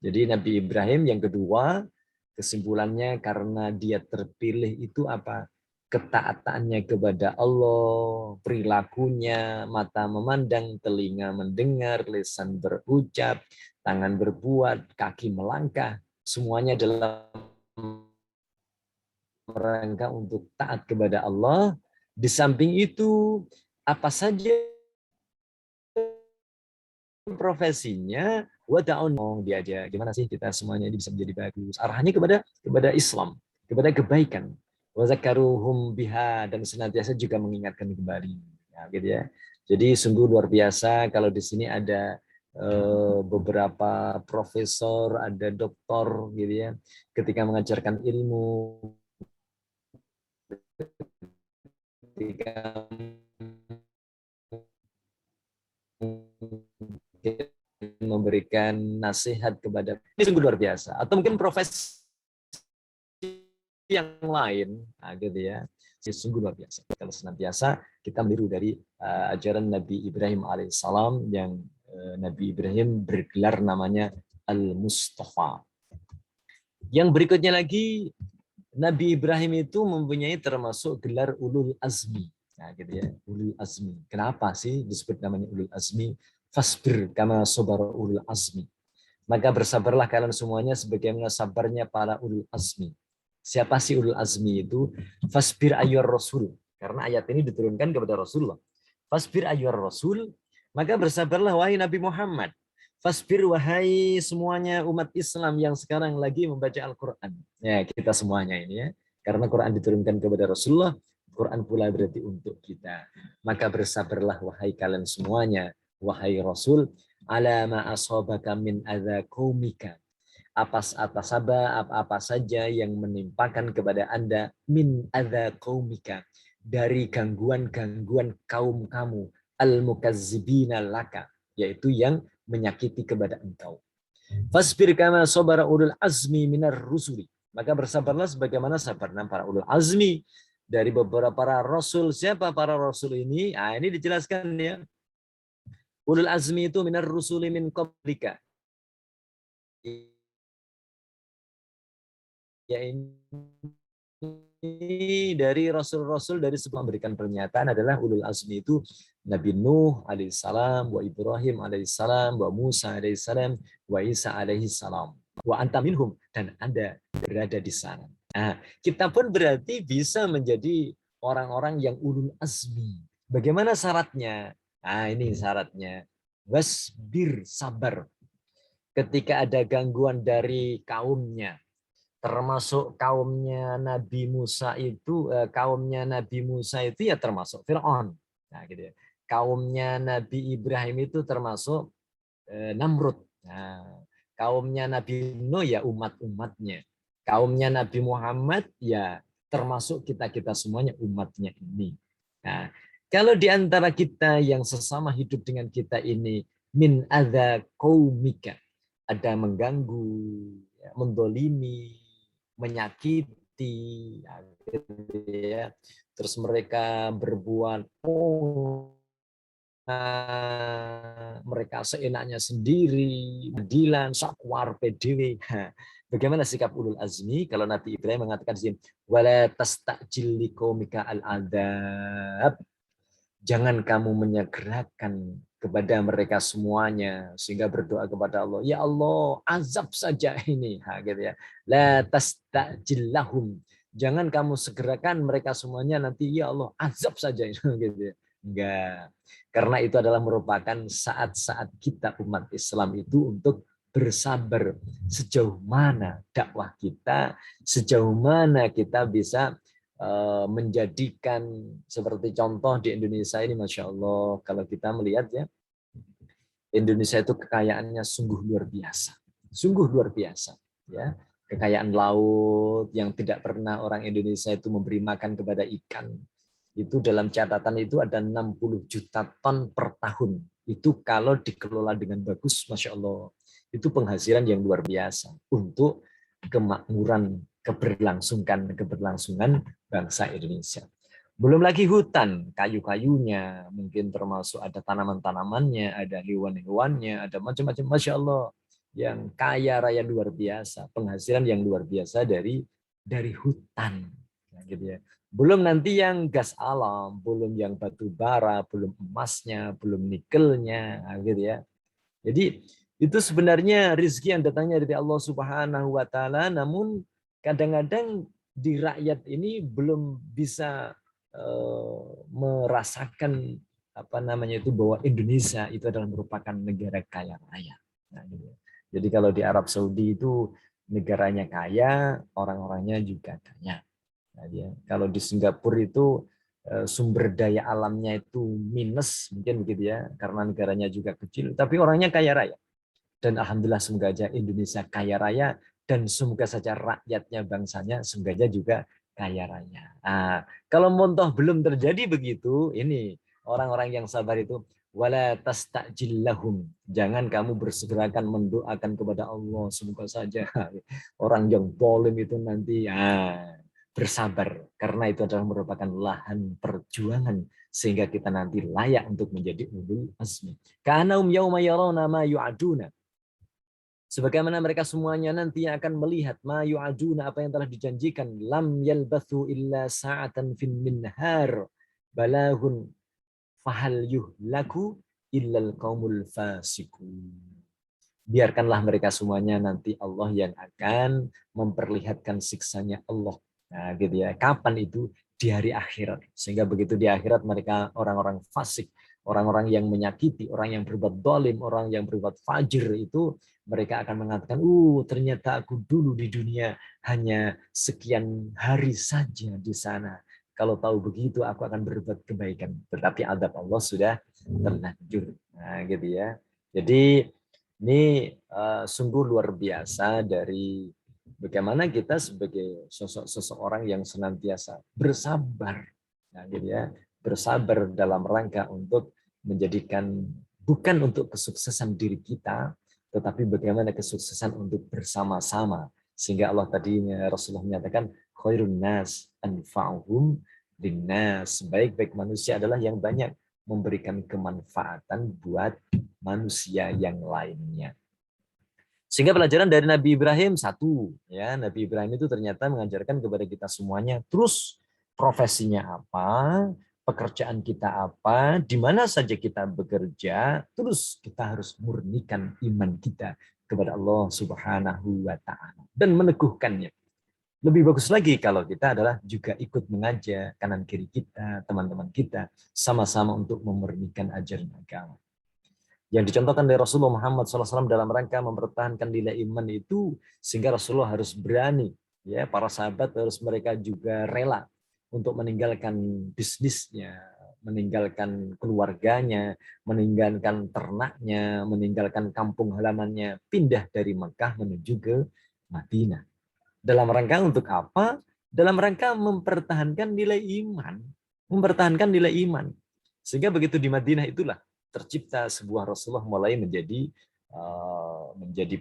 Jadi Nabi Ibrahim yang kedua, kesimpulannya karena dia terpilih itu apa? Ketaatannya kepada Allah, perilakunya, mata memandang, telinga mendengar, lisan berucap, tangan berbuat, kaki melangkah, semuanya dalam rangka untuk taat kepada Allah. Di samping itu, apa saja profesinya, diajak gimana sih kita semuanya ini bisa menjadi bagus. Arahnya kepada Islam, kepada kebaikan. Wa zakaruhum biha, dan senantiasa juga mengingatkan kembali. Ya, gitu ya. Jadi sungguh luar biasa kalau di sini ada beberapa profesor, ada doktor gitu ya, ketika mengajarkan ilmu, ketika memberikan nasihat kepada, ini sungguh luar biasa. Atau mungkin profesi yang lain, nah, gitu ya. Ini sungguh luar biasa. Kalau senantiasa kita meniru dari ajaran Nabi Ibrahim alaihissalam, yang Nabi Ibrahim bergelar namanya Al-Mustafa. Yang berikutnya lagi, Nabi Ibrahim itu mempunyai termasuk gelar ulul azmi. Nah, gitu ya, ulul azmi. Kenapa sih disebut namanya ulul azmi? Fasbir kama sabara ulul azmi. Maka bersabarlah kalian semuanya sebagaimana sabarnya para ulul azmi. Siapa sih ulul azmi itu? Fasbir ayyuhar rasul. Karena ayat ini diturunkan kepada Rasulullah. Fasbir ayyuhar rasul, maka bersabarlah wahai Nabi Muhammad. Fasbir wahai semuanya umat Islam yang sekarang lagi membaca Al-Quran. Ya, kita semuanya ini ya. Karena Quran diturunkan kepada Rasulullah, Quran pula berarti untuk kita. Maka bersabarlah wahai kalian semuanya, wahai Rasul, ala ma asabaka min adza qaumika. Apa saja yang menimpakan kepada Anda min adza qaumika, dari gangguan-gangguan kaum kamu, al-mukazzibina laka, yaitu yang menyakiti kepada engkau. Fasbir kama sabara ulul azmi minar rusuli. Maka bersabarlah sebagaimana sabarnya para ulul azmi dari beberapa para rasul. Siapa para rasul ini? Nah, ini dijelaskan ya. Ulul azmi itu minar rusuli min qablika. Ya, ini dari rasul-rasul dari sebelum memberikan pernyataan adalah ulul azmi itu Nabi Nuh alaihissalam, wa Ibrahim alaihissalam, wa Musa alaihissalam, wa Isa alaihissalam, wa anta minhum, dan Anda berada di sana. Nah, kita pun berarti bisa menjadi orang-orang yang ulul azmi. Bagaimana syaratnya? Nah, ini syaratnya. Wasbir, sabar. Ketika ada gangguan dari kaumnya, termasuk kaumnya Nabi Musa itu ya termasuk Fir'aun. Nah, gitu ya. Kaumnya Nabi Ibrahim itu termasuk Namrud. Nah, kaumnya Nabi Nuh ya umat-umatnya. Kaumnya Nabi Muhammad ya termasuk kita-kita semuanya umatnya ini. Nah, kalau di antara kita yang sesama hidup dengan kita ini min adza qaumika, ada mengganggu, ya, mendolimi, menyakiti, ya, terus mereka berbuat mereka seenaknya sendiri, adilan, sakwar, PDW. Bagaimana sikap ulul azmi? Kalau Nabi Ibrahim mengatakan di sini, wala tasta'jil liqaumika al-adzab. Jangan kamu menyegerakan kepada mereka semuanya, sehingga berdoa kepada Allah, ya Allah, azab saja ini, gitu ya. La tasta'jil lahum. Jangan kamu segerakan mereka semuanya, nanti ya Allah, azab saja gitu ya. Enggak. Karena itu adalah merupakan saat-saat kita umat Islam itu untuk bersabar, sejauh mana dakwah kita, sejauh mana kita bisa menjadikan, seperti contoh di Indonesia ini, Masya Allah, kalau kita melihat ya, Indonesia itu kekayaannya sungguh luar biasa. Sungguh luar biasa. Ya, kekayaan laut yang tidak pernah orang Indonesia itu memberi makan kepada ikan. Itu dalam catatan itu ada 60 juta ton per tahun. Itu kalau dikelola dengan bagus, Masya Allah. Itu penghasilan yang luar biasa untuk kemakmuran, keberlangsungan bangsa Indonesia. Belum lagi hutan, kayu-kayunya, mungkin termasuk ada tanaman-tanamannya, ada hewan-hewannya, ada macam-macam, Masya Allah. Yang kaya raya luar biasa, penghasilan yang luar biasa dari hutan. Nah, gitu ya. Belum nanti yang gas alam, belum yang batu bara, belum emasnya, belum nikelnya, gitu ya. Jadi itu sebenarnya rezeki yang datangnya dari Allah Subhanahu wa taala, namun kadang-kadang di rakyat ini belum bisa merasakan apa namanya itu bahwa Indonesia itu adalah merupakan negara kaya raya. Nah, gitu. Jadi kalau di Arab Saudi itu negaranya kaya, orang-orangnya juga kaya. Nah, kalau di Singapura itu sumber daya alamnya itu minus mungkin begitu ya, karena negaranya juga kecil, tapi orangnya kaya raya. Dan alhamdulillah semoga aja Indonesia kaya raya dan semoga saja rakyatnya bangsanya semoga aja juga kaya raya. Nah, kalau montoh belum terjadi begitu, ini orang-orang yang sabar itu wala tastajil lahum. Jangan kamu bersegerakan mendoakan kepada Allah semoga saja orang yang zalim itu nanti bersabar karena itu adalah merupakan lahan perjuangan sehingga kita nanti layak untuk menjadi ulul azmi. Ka'annahum yauma yarawna ma yu'aduna. Sebagaimana mereka semuanya nanti akan melihat ma yu'aduna, apa yang telah dijanjikan, lam yalbathu illa sa'atan fin minhar balahun fahal yuhlaku illal qaumul fasiqun. Biarkanlah mereka semuanya nanti Allah yang akan memperlihatkan siksanya Allah. Nah, gitu ya. Kapan itu? Di hari akhirat. Sehingga begitu di akhirat mereka orang-orang fasik, orang-orang yang menyakiti, orang yang berbuat dolim, orang yang berbuat fajir itu mereka akan mengatakan, ternyata aku dulu di dunia hanya sekian hari saja di sana. Kalau tahu begitu aku akan berbuat kebaikan. Tetapi adab Allah sudah terlanjur. Nah, gitu ya. Jadi ini sungguh luar biasa dari bagaimana kita sebagai sosok seseorang yang senantiasa bersabar, nah, gitu ya, bersabar dalam rangka untuk menjadikan bukan untuk kesuksesan diri kita, tetapi bagaimana kesuksesan untuk bersama-sama. Sehingga Allah tadi Rasulullah menyatakan khairun nas anfa'uhum linnas. Baik-baik manusia adalah yang banyak memberikan kemanfaatan buat manusia yang lainnya. Sehingga pelajaran dari Nabi Ibrahim satu, ya, Nabi Ibrahim itu ternyata mengajarkan kepada kita semuanya, terus profesinya apa, pekerjaan kita apa, di mana saja kita bekerja, terus kita harus murnikan iman kita kepada Allah Subhanahu wa taala dan meneguhkannya. Lebih bagus lagi kalau kita adalah juga ikut mengajak kanan kiri kita, teman-teman kita, sama-sama untuk memurnikan ajaran agama. Yang dicontohkan dari Rasulullah Muhammad SAW dalam rangka mempertahankan nilai iman itu, sehingga Rasulullah harus berani, ya, para sahabat harus mereka juga rela untuk meninggalkan bisnisnya, meninggalkan keluarganya, meninggalkan ternaknya, meninggalkan kampung halamannya, pindah dari Mekah menuju ke Madinah. Dalam rangka untuk apa? Dalam rangka mempertahankan nilai iman. Mempertahankan nilai iman. Sehingga begitu di Madinah itulah tercipta sebuah Rasulullah mulai menjadi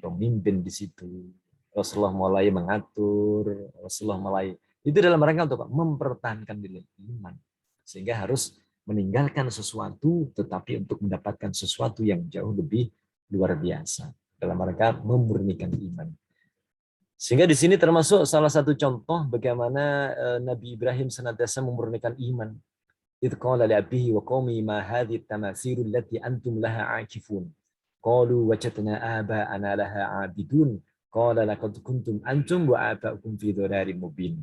pemimpin di situ. Rasulullah mulai mengatur, Rasulullah mulai itu dalam rangka untuk mempertahankan nilai iman. Sehingga harus meninggalkan sesuatu tetapi untuk mendapatkan sesuatu yang jauh lebih luar biasa. Dalam rangka memurnikan iman. Sehingga di sini termasuk salah satu contoh bagaimana Nabi Ibrahim senantiasa memurnikan iman. Idh qala li abihi wa qaumi ma hadhihi at-tamathil allati antum laha 'akifun. Qalu wajadna aba'ana laha 'abidun. Qala laqad kuntum antum wa aba'ukum fi dhalalim mubin.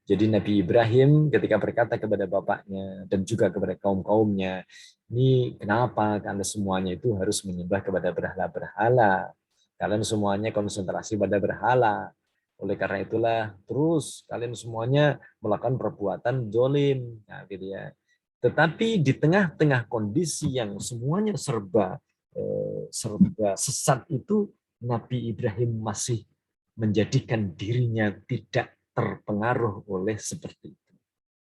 Jadi Nabi Ibrahim ketika berkata kepada bapaknya dan juga kepada kaum-kaumnya, ini kenapa kalian semuanya itu harus menyembah kepada berhala-berhala? Kalian semuanya konsentrasi pada berhala. Oleh karena itulah terus kalian semuanya melakukan perbuatan zalim, nah, gitu ya. Tetapi di tengah-tengah kondisi yang semuanya serba sesat itu, Nabi Ibrahim masih menjadikan dirinya tidak terpengaruh oleh seperti itu.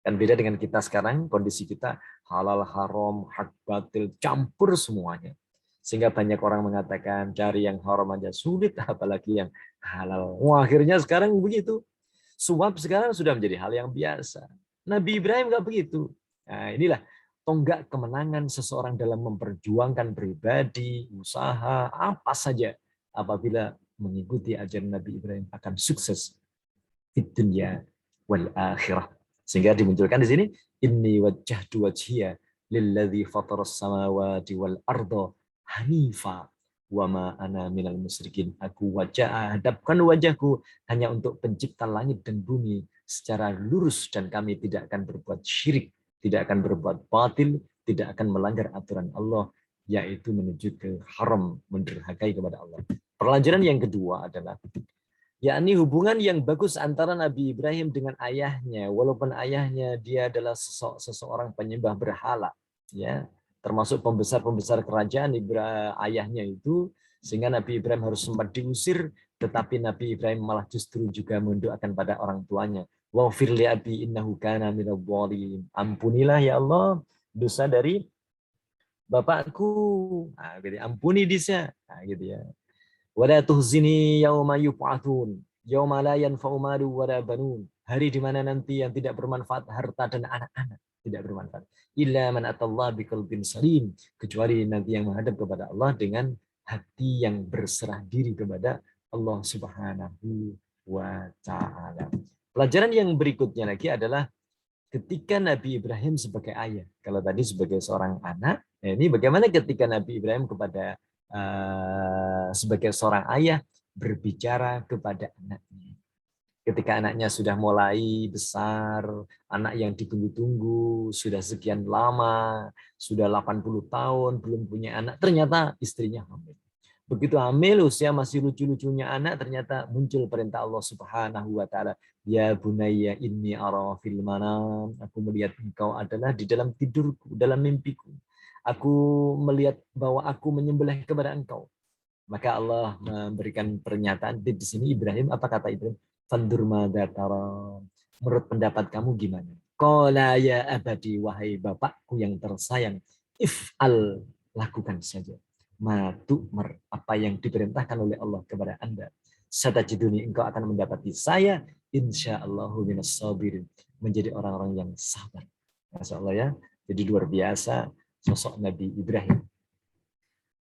Kan beda dengan kita sekarang, kondisi kita halal, haram, hak, batil, campur semuanya. Sehingga banyak orang mengatakan cari yang haram aja sulit, apalagi yang halal. Wah, akhirnya sekarang begitu. Suap sekarang sudah menjadi hal yang biasa. Nabi Ibrahim nggak begitu. Nah, inilah tonggak kemenangan seseorang dalam memperjuangkan pribadi, usaha, apa saja. Apabila mengikuti ajaran Nabi Ibrahim akan sukses di dunia wal akhirah. Sehingga dimunculkan di sini, inni wajjahtu wajhiya lilladzi fataras samawati wal arda hanifa wa ma ana minal musyrikin. Aku hadapkan wajahku hanya untuk pencipta langit dan bumi secara lurus, dan kami tidak akan berbuat syirik, tidak akan berbuat batil, tidak akan melanggar aturan Allah, yaitu menuju ke haram, mendurhakai kepada Allah. Pelajaran yang kedua adalah yakni hubungan yang bagus antara Nabi Ibrahim dengan ayahnya, walaupun ayahnya dia adalah seseorang penyembah berhala, ya, termasuk pembesar-pembesar kerajaan ayahnya itu, sehingga Nabi Ibrahim harus sempat diusir, tetapi Nabi Ibrahim malah justru juga mendoakan pada orang tuanya. Waghfir li abi innahu kana minadh dhalin. Ampunilah ya Allah dosa dari bapakku. Nah, gitu. Ampuni dia. Nah, gitu ya. Wala tuhzini yauma yub'atsun, yauma la yanfa'u malu wala banun. Hari di mana nanti yang tidak bermanfaat harta dan anak-anak, tidak bermanfaat. Illa man atallaha biqalbin salim, kecuali nanti yang menghadap kepada Allah dengan hati yang berserah diri kepada Allah Subhanahu wa taala. Pelajaran yang berikutnya lagi adalah ketika Nabi Ibrahim sebagai ayah. Kalau tadi sebagai seorang anak, ini bagaimana ketika Nabi Ibrahim kepada sebagai seorang ayah berbicara kepada anaknya. Ketika anaknya sudah mulai besar, anak yang ditunggu-tunggu, sudah sekian lama, sudah 80 tahun, belum punya anak, ternyata istrinya hamil. Begitu hamil, usia masih lucu-lucunya anak, ternyata muncul perintah Allah Subhanahu wa taala, ya bunayya inni ara fil manam, aku melihat engkau adalah di dalam tidurku, dalam mimpiku. Aku melihat bahwa aku menyembelih kepada engkau. Maka Allah memberikan pernyataan di sini Ibrahim, apa kata Ibrahim? Fandur madza tara. Menurut pendapat kamu gimana? Qala ya abadi, wahai bapakku yang tersayang, if'al, lakukan saja. Ma tu'mar, apa yang diperintahkan oleh Allah kepada Anda. Satajiduni, engkau akan mendapati saya insyaallahu minas sabirin, menjadi orang-orang yang sabar. Masya Allah ya. Jadi luar biasa sosok Nabi Ibrahim.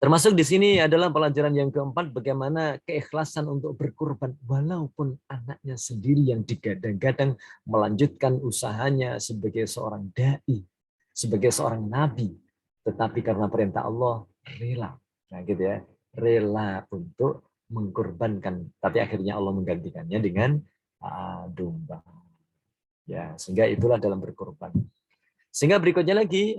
Termasuk di sini adalah pelajaran yang keempat, bagaimana keikhlasan untuk berkorban walaupun anaknya sendiri yang digadang-gadang melanjutkan usahanya sebagai seorang dai, sebagai seorang nabi, tetapi karena perintah Allah rela, nah gitu ya, rela untuk mengkorbankan, tapi akhirnya Allah menggantikannya dengan domba. Ya, sehingga itulah dalam berkorban. Sehingga berikutnya lagi,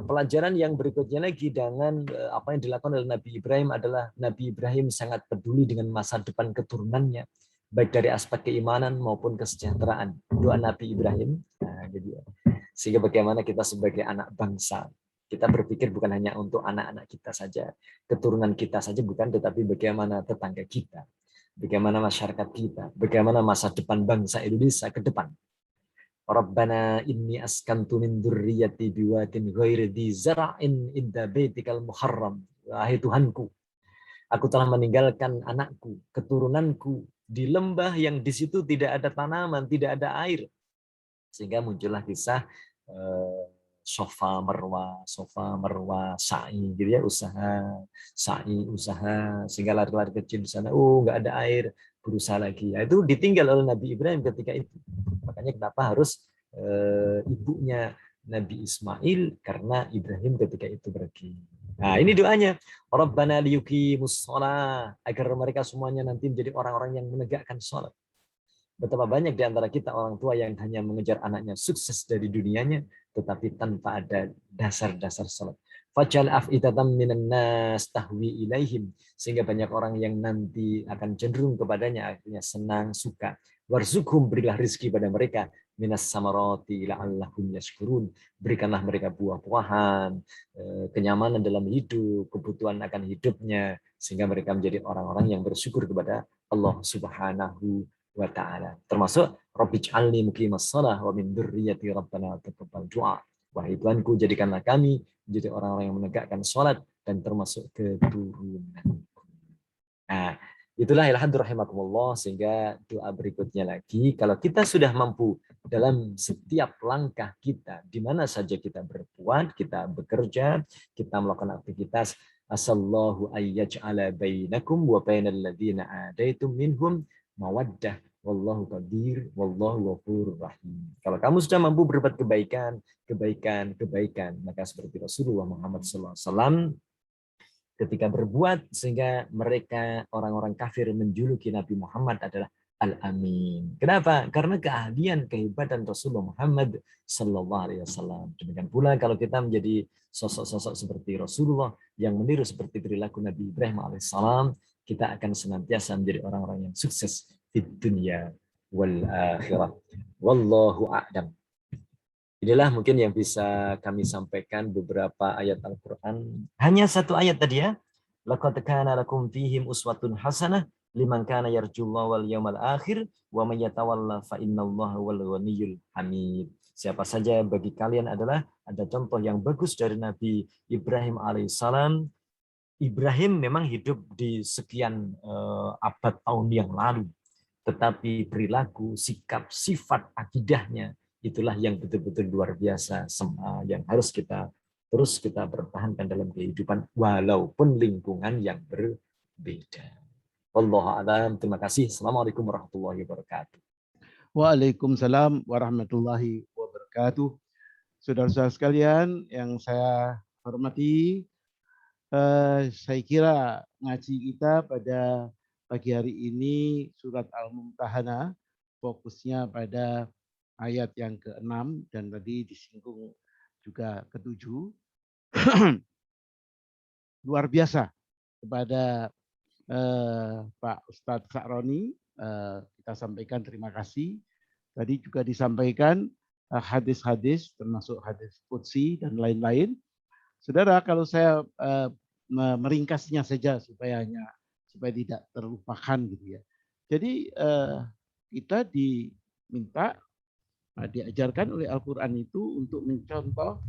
pelajaran yang berikutnya lagi dengan apa yang dilakukan oleh Nabi Ibrahim adalah Nabi Ibrahim sangat peduli dengan masa depan keturunannya, baik dari aspek keimanan maupun kesejahteraan. Doa Nabi Ibrahim, nah, gitu ya. Sehingga bagaimana kita sebagai anak bangsa, kita berpikir bukan hanya untuk anak-anak kita saja, keturunan kita saja bukan, tetapi bagaimana tetangga kita, bagaimana masyarakat kita, bagaimana masa depan bangsa Indonesia ke depan. Rabbana inni askantu min dzurriyyati biwadin ghairi dzi zar'in inda baitikal muharram. Wahai Tuhanku, aku telah meninggalkan anakku, keturunanku di lembah yang di situ tidak ada tanaman, tidak ada air. Sehingga muncullah kisah Sofa Marwa, sa'i gitu ya, usaha, sehingga lari-lari kecil di sana, nggak ada air, berusaha lagi. Ya, itu ditinggal oleh Nabi Ibrahim ketika itu. Makanya kenapa harus ibunya Nabi Ismail, karena Ibrahim ketika itu pergi. Nah, ini doanya. Rabbana liyuqimus shalah, agar mereka semuanya nanti menjadi orang-orang yang menegakkan sholat. Betapa banyak di antara kita orang tua yang hanya mengejar anaknya sukses dari dunianya, tetapi tanpa ada dasar-dasar salat. Fajal af'idatan minan nas tahwi ilaihim, sehingga banyak orang yang nanti akan cenderung kepadanya, akhirnya senang, suka. Warzuqhum, berilah rezeki pada mereka, minas samarati la'allahum yashkurun, berikanlah mereka buah-buahan, kenyamanan dalam hidup, kebutuhan akan hidupnya, sehingga mereka menjadi orang-orang yang bersyukur kepada Allah Subhanahu wa taala. Termasuk Rabbij'alni muqimas shalah wa min dzurriyyati rabbana taqabbal du'a. Wahai Tuhanku, jadikanlah kami menjadi orang-orang yang menegakkan salat dan termasuk keturunan. Nah, itulah ilhadur rahimakumullah, sehingga doa berikutnya lagi, kalau kita sudah mampu dalam setiap langkah kita, di mana saja kita berbuat, kita bekerja, kita melakukan aktivitas, asallahu ayyaj'ala bainakum wa bainal ladzina adaitum minhum mawaddah wallahu qadir wallahu ghafurur rahim. Kalau kamu sudah mampu berbuat kebaikan, maka seperti Rasulullah Muhammad SAW ketika berbuat sehingga mereka orang-orang kafir menjuluki Nabi Muhammad adalah Al-Amin. Kenapa? Karena keahlian, kehebatan Rasulullah Muhammad Sallallahu Alaihi Wasallam. Demikian pula kalau kita menjadi sosok-sosok seperti Rasulullah yang meniru seperti perilaku Nabi Ibrahim Alaihissalam, kita akan senantiasa menjadi orang-orang yang sukses di dunia wal akhirah. Wallahu a'lam. Inilah mungkin yang bisa kami sampaikan, beberapa ayat Al-Quran. Hanya satu ayat tadi ya. Laqad kana lakum fihim uswatun hasanah liman kana yarjullaha wal yawmal akhir wa may yatawalla fa innallaha wal ghaniyyul hamid. Siapa saja bagi kalian adalah ada contoh yang bagus dari Nabi Ibrahim alaihissalam. Ibrahim memang hidup di sekian abad tahun yang lalu. Tetapi perilaku, sikap, sifat, akidahnya itulah yang betul-betul luar biasa, yang harus kita pertahankan dalam kehidupan walaupun lingkungan yang berbeda. Wallahu a'lam. Terima kasih. Assalamualaikum warahmatullahi wabarakatuh. Waalaikumsalam warahmatullahi wabarakatuh. Saudara-saudara sekalian yang saya hormati, saya kira ngaji kita pada pagi hari ini surat Al-Mumtahanah fokusnya pada ayat yang ke-6 dan tadi disinggung juga ke-7. Luar biasa kepada Pak Ustadz Sa'roni, kita sampaikan terima kasih. Tadi juga disampaikan hadis-hadis termasuk hadis qudsi dan lain-lain. Saudara, kalau saya meringkasnya saja supaya tidak terlupakan gitu ya. Jadi kita diminta diajarkan oleh Al-Quran itu untuk mencontoh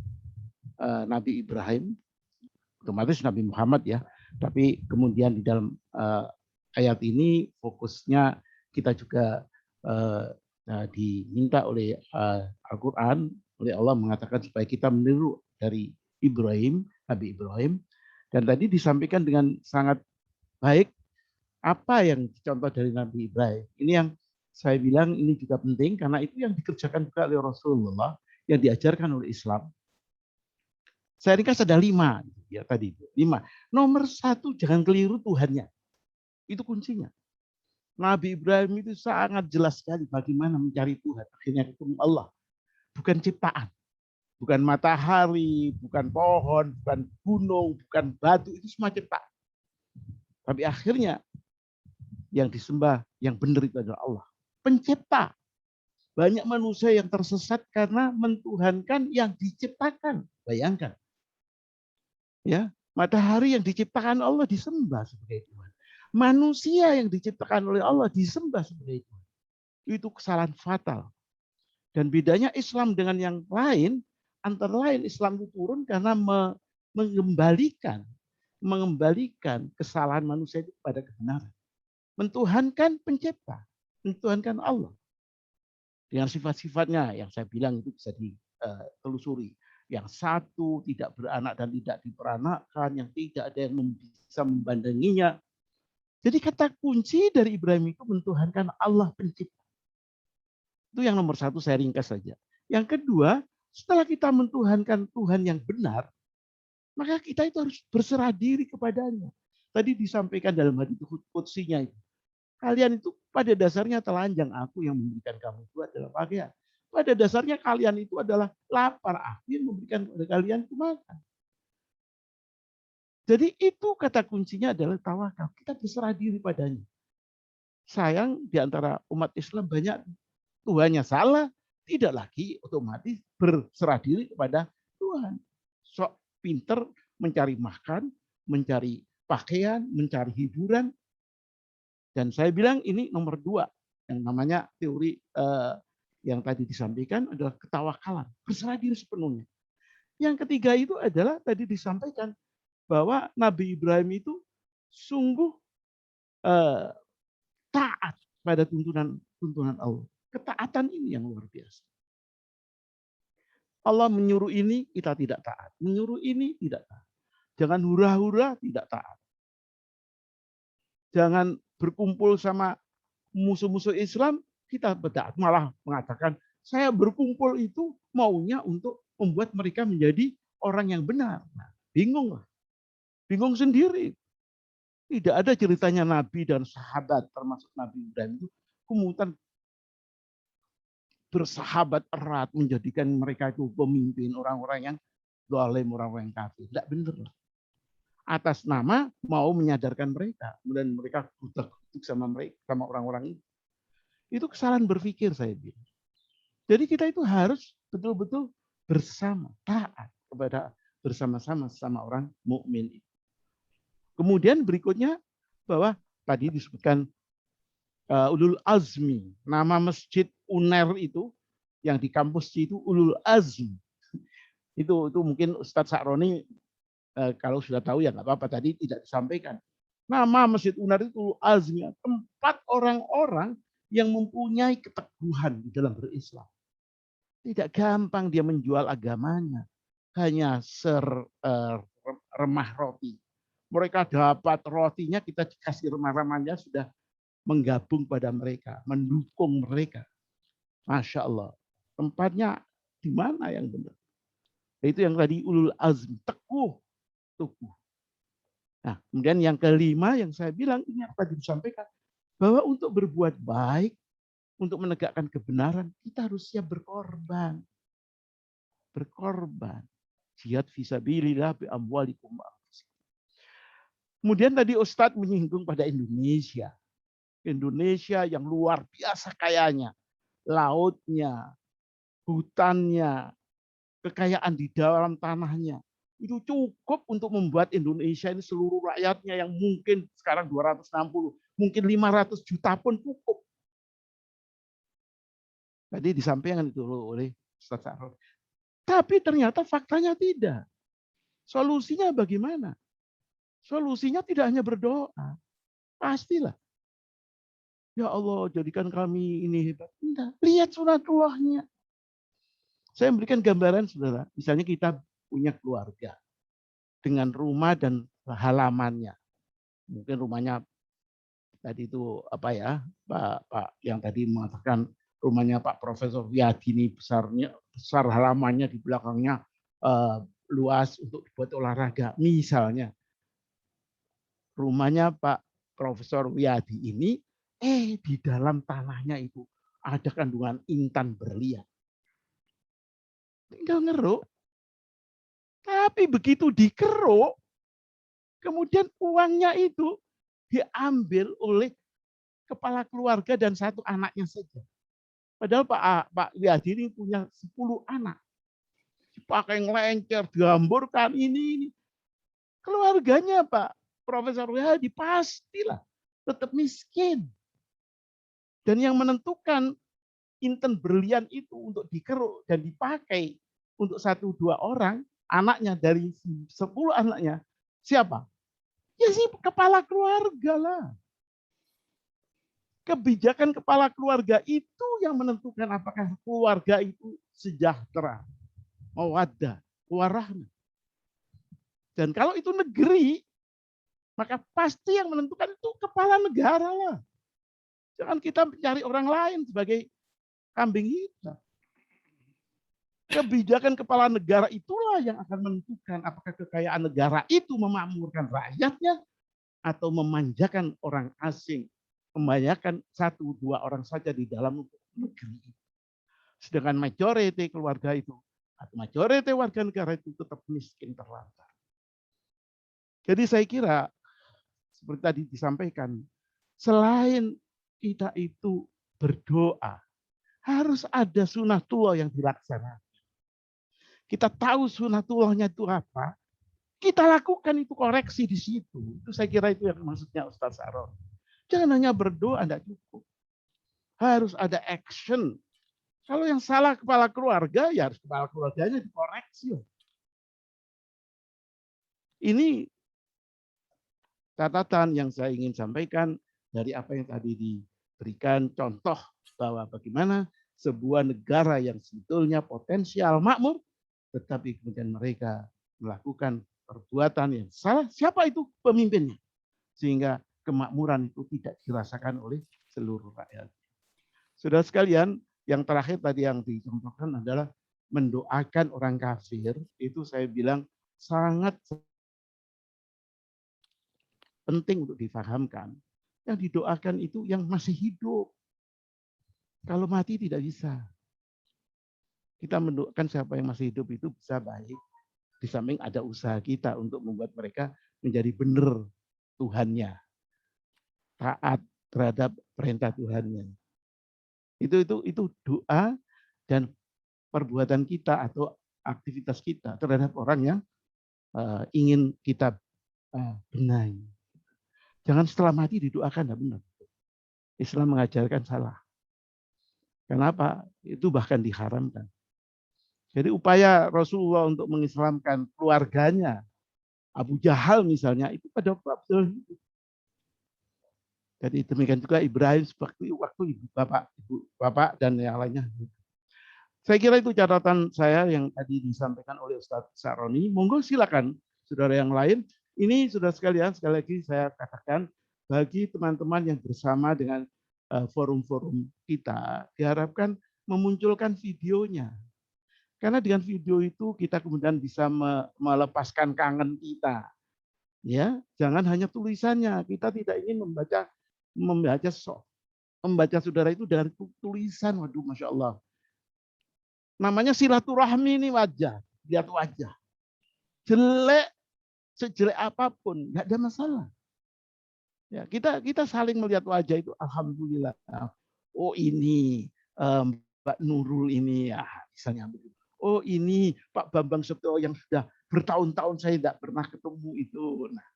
Nabi Ibrahim, otomatis Nabi Muhammad ya. Tapi kemudian di dalam ayat ini fokusnya kita juga diminta oleh Al-Quran, oleh Allah mengatakan supaya kita meniru dari Ibrahim, Nabi Ibrahim. Dan tadi disampaikan dengan sangat baik apa yang dicontoh dari Nabi Ibrahim. Ini yang saya bilang ini juga penting karena itu yang dikerjakan juga oleh Rasulullah, yang diajarkan oleh Islam. Saya ringkas ada 5 ya tadi 5. Nomor 1, jangan keliru Tuhannya. Itu kuncinya. Nabi Ibrahim itu sangat jelas sekali bagaimana mencari Tuhan. Akhirnya ketemu Allah. Bukan ciptaan. Bukan matahari, bukan pohon, bukan gunung, bukan batu. Itu semua ciptaan. Tapi akhirnya yang disembah, yang benar itu adalah Allah. Pencipta. Banyak manusia yang tersesat karena mentuhankan yang diciptakan. Bayangkan. Ya, matahari yang diciptakan Allah disembah sebagai Tuhan. Manusia yang diciptakan oleh Allah disembah sebagai Tuhan. Itu kesalahan fatal. Dan bedanya Islam dengan yang lain, antara lain Islam itu turun karena mengembalikan kesalahan manusia itu pada kebenaran. Mentuhankan pencipta, mentuhankan Allah. Dengan sifat-sifatnya yang saya bilang itu bisa ditelusuri. Yang satu tidak beranak dan tidak diperanakkan, yang tidak ada yang bisa membandinginya. Jadi kata kunci dari Ibrahim itu mentuhankan Allah pencipta. Itu yang nomor 1 saya ringkas saja. Yang kedua, setelah kita mentuhankan Tuhan yang benar, maka kita itu harus berserah diri kepadanya. Tadi disampaikan dalam hadits qudsiynya itu. Kalian itu pada dasarnya telanjang, aku yang memberikan kamu itu adalah pakaian. Pada dasarnya kalian itu adalah lapar, aku yang memberikan kepada kalian itu makan. Jadi itu kata kuncinya adalah tawakal. Kita berserah diri padanya. Sayang di antara umat Islam banyak Tuhannya salah, tidak lagi otomatis berserah diri kepada Tuhan. Sok pinter mencari makan, mencari pakaian, mencari hiburan. Dan saya bilang ini nomor 2 yang namanya teori yang tadi disampaikan adalah ketawakalan, berserah diri sepenuhnya. Yang ketiga itu adalah tadi disampaikan bahwa Nabi Ibrahim itu sungguh taat pada tuntunan Allah. Ketaatan ini yang luar biasa. Allah menyuruh ini, kita tidak taat. Menyuruh ini, tidak taat. Jangan hura-hura, tidak taat. Jangan berkumpul sama musuh-musuh Islam, kita taat. Malah mengatakan, saya berkumpul itu maunya untuk membuat mereka menjadi orang yang benar. Nah, bingung lah. Bingung sendiri. Tidak ada ceritanya Nabi dan sahabat, termasuk Nabi Ibrahim itu, kemudian bersahabat erat, menjadikan mereka itu pemimpin orang-orang yang zalim, orang-orang yang kafir. Tidak benar. Atas nama mau menyadarkan mereka, kemudian mereka kutuk sama mereka, sama orang-orang itu. Itu kesalahan berpikir saya bilang. Jadi kita itu harus betul-betul bersama, taat kepada bersama-sama sama orang mukmin itu. Kemudian berikutnya bahwa tadi disebutkan Ulul Azmi, nama masjid UNER itu yang di kampus itu Ulul Azmi. Itu mungkin Ustadz Sa'roni kalau sudah tahu ya nggak apa-apa, tadi tidak disampaikan. Nama masjid UNER itu Ulul Azmi, tempat orang-orang yang mempunyai keteguhan di dalam berislam. Tidak gampang dia menjual agamanya, hanya remah roti. Mereka dapat rotinya, kita dikasih remah-remahnya sudah menggabung pada mereka, mendukung mereka. Masya Allah. Tempatnya di mana yang benar? Itu yang tadi ulul azmi, teguh. Nah, kemudian yang kelima yang saya bilang, ini apa disampaikan, bahwa untuk berbuat baik, untuk menegakkan kebenaran, kita harus siap berkorban. Berkorban. Jihad fisabilillah bi amwalikum. Kemudian tadi Ustadz menyinggung pada Indonesia. Indonesia yang luar biasa kayanya. Lautnya, hutannya, kekayaan di dalam tanahnya. Itu cukup untuk membuat Indonesia ini seluruh rakyatnya yang mungkin sekarang 260, mungkin 500 juta pun cukup. Tadi disampaikan itu oleh Ustadz Sa'roni. Tapi ternyata faktanya tidak. Solusinya bagaimana? Solusinya tidak hanya berdoa. Pastilah. Ya Allah, jadikan kami ini hebat. Tidak. Lihat sunatullahnya. Saya memberikan gambaran, saudara. Misalnya kita punya keluarga dengan rumah dan halamannya. Mungkin rumahnya tadi itu apa ya, Pak yang tadi mengatakan rumahnya Pak Profesor Wiyadi ini besar halamannya, di belakangnya luas untuk dibuat olahraga. Misalnya rumahnya Pak Profesor Wiyadi ini di dalam tanahnya itu ada kandungan intan berlian. Tinggal ngeruk. Tapi begitu dikeruk, kemudian uangnya itu diambil oleh kepala keluarga dan 1 anaknya saja. Padahal Pak Wiyadi ini punya 10 anak. Dipakai ngelencer, dihamburkan ini. Keluarganya Pak Profesor Wiyadi pastilah tetap miskin. Dan yang menentukan intan berlian itu untuk dikeruk dan dipakai untuk 1-2 orang, anaknya dari 10 anaknya, siapa? Ya si kepala keluarga lah. Kebijakan kepala keluarga itu yang menentukan apakah keluarga itu sejahtera, mawaddah, warahmah. Dan kalau itu negeri, maka pasti yang menentukan itu kepala negara lah. Jangan kita mencari orang lain sebagai kambing hitam. Kebijakan kepala negara itulah yang akan menentukan apakah kekayaan negara itu memakmurkan rakyatnya atau memanjakan orang asing, membanyakan 1-2 orang saja di dalam negeri. Sedangkan majority keluarga itu atau majority warga negara itu tetap miskin terlantar. Jadi saya kira seperti tadi disampaikan, selain kita itu berdoa, harus ada sunatullah yang dilaksanakan. Kita tahu sunatullahnya itu apa, Kita lakukan itu koreksi di situ. Itu saya kira itu yang maksudnya Ustaz Saron. Jangan hanya berdoa, tidak cukup. Harus ada action. Kalau yang salah kepala keluarga, ya harus kepala keluarganya dikoreksi. Ini catatan yang saya ingin sampaikan dari apa yang tadi diberikan contoh bahwa bagaimana sebuah negara yang sebetulnya potensial makmur, tetapi kemudian mereka melakukan perbuatan yang salah. Siapa itu pemimpinnya? Sehingga kemakmuran itu tidak dirasakan oleh seluruh rakyat. Saudara sekalian, yang terakhir tadi yang dicontohkan adalah mendoakan orang kafir. Itu saya bilang sangat penting untuk difahamkan. Yang didoakan itu yang masih hidup. Kalau mati tidak bisa. Kita mendoakan siapa yang masih hidup itu bisa baik. Di samping ada usaha kita untuk membuat mereka menjadi benar Tuhannya. Taat terhadap perintah Tuhannya. Itu doa dan perbuatan kita atau aktivitas kita terhadap orang yang ingin kita benahi. Jangan setelah mati didoakan, tidak benar. Islam mengajarkan salah. Kenapa? Itu bahkan diharamkan. Jadi upaya Rasulullah untuk mengislamkan keluarganya, Abu Jahal misalnya, itu pada waktu itu. Jadi demikian juga Ibrahim waktu ibu bapak dan yang lainnya. Saya kira itu catatan saya yang tadi disampaikan oleh Ustadz Saroni. Monggo silakan saudara yang lain. Ini sudah sekalian, sekali lagi saya katakan bagi teman-teman yang bersama dengan forum-forum kita diharapkan memunculkan videonya. Karena dengan video itu kita kemudian bisa melepaskan kangen kita. Ya, jangan hanya tulisannya. Kita tidak ingin membaca saudara itu dengan tulisan. Waduh, Masya Allah. Namanya silaturahmi ini wajah. Lihat wajah. Jelek, sejelek apapun, nggak ada masalah. Ya, kita saling melihat wajah itu, alhamdulillah. Oh ini Mbak Nurul ini, ya misalnya begitu. Oh ini Pak Bambang Setio yang sudah bertahun-tahun saya tidak pernah ketemu itu. Nah,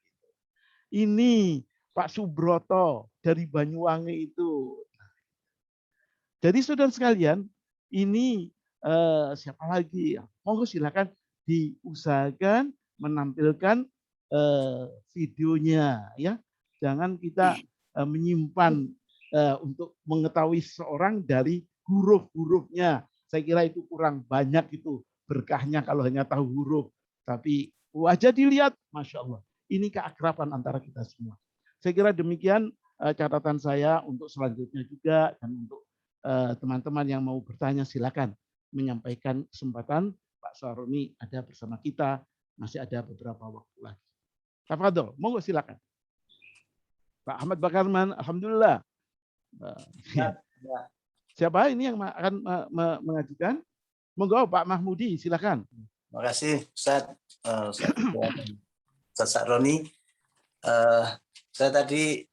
ini Pak Subroto dari Banyuwangi itu. Jadi saudara sekalian, ini siapa lagi? Monggo silakan diusahakan menampilkan videonya, ya. Jangan kita menyimpan untuk mengetahui seorang dari huruf-hurufnya. Saya kira itu kurang banyak itu berkahnya kalau hanya tahu huruf. Tapi wajah dilihat, Masya Allah. Ini keakraban antara kita semua. Saya kira demikian catatan saya untuk selanjutnya juga. Dan untuk teman-teman yang mau bertanya silakan menyampaikan kesempatan. Pak Saroni ada bersama kita. Masih ada beberapa waktu lagi. Tafadhol, monggo silakan. Pak Ahmad Bakarman, alhamdulillah. Siapa ini yang akan mengajukan? Monggo Pak Mahmudi, silakan. Terima kasih Ustaz Saroni. Saya tadi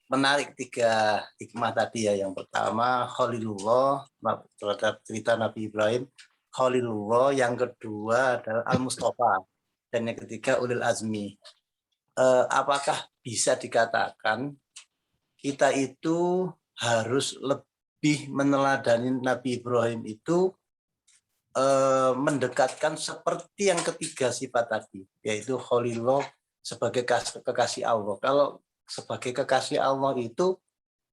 menarik 3 hikmah tadi ya. Yang pertama Khalilullah terhadap cerita Nabi Ibrahim, Khalilullah. Yang kedua adalah Al-Mustafa. Dan yang ketiga Ulil Azmi. Apakah bisa dikatakan kita itu harus lebih meneladani Nabi Ibrahim itu mendekatkan seperti yang ketiga sifat tadi, yaitu Khalilullah sebagai kekasih Allah. Kalau sebagai kekasih Allah itu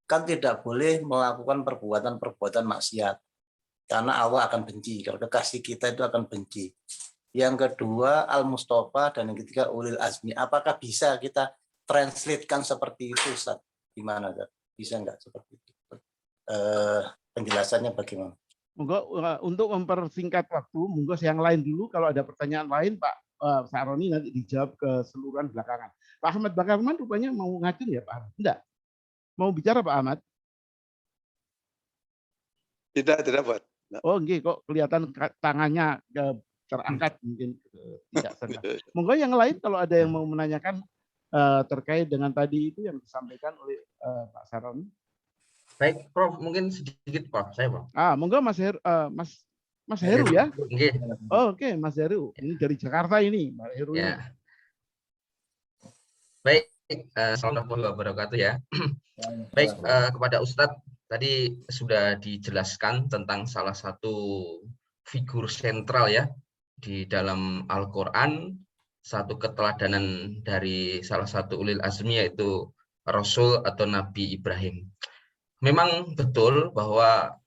kan tidak boleh melakukan perbuatan-perbuatan maksiat, karena Allah akan benci. Kalau kekasih kita itu akan benci. Yang kedua Al-Mustafa dan yang ketiga Ulil Azmi. Apakah bisa kita translatekan seperti itu, Ustaz? Gimana, Ustaz? Bisa nggak seperti itu? Penjelasannya bagaimana? Monggo untuk mempersingkat waktu, monggo yang lain dulu. Kalau ada pertanyaan lain, Pak Saroni nanti dijawab keseluruhan belakangan. Pak Ahmad Bakarman rupanya mau ngacung ya, Pak Ahmad? Enggak. Mau bicara Pak Ahmad? Tidak Pak. Oh, enggak, kok kelihatan tangannya terangkat, mungkin tidak senang. Monggo yang lain kalau ada yang mau menanyakan terkait dengan tadi itu yang disampaikan oleh Pak Saroni. Baik, Prof, mungkin sedikit, Prof. Saya, Prof. Monggo Mas Heru ya. Okay. Oh, oke, Mas Heru. Ini dari Jakarta ini, Mas Heru. Ya. Baik, assalamualaikum warahmatullahi wabarakatuh ya. Baik, kepada Ustadz tadi sudah dijelaskan tentang salah satu figur sentral ya di dalam Al-Quran, satu keteladanan dari salah satu ulil azmi yaitu Rasul atau Nabi Ibrahim. Memang betul bahwa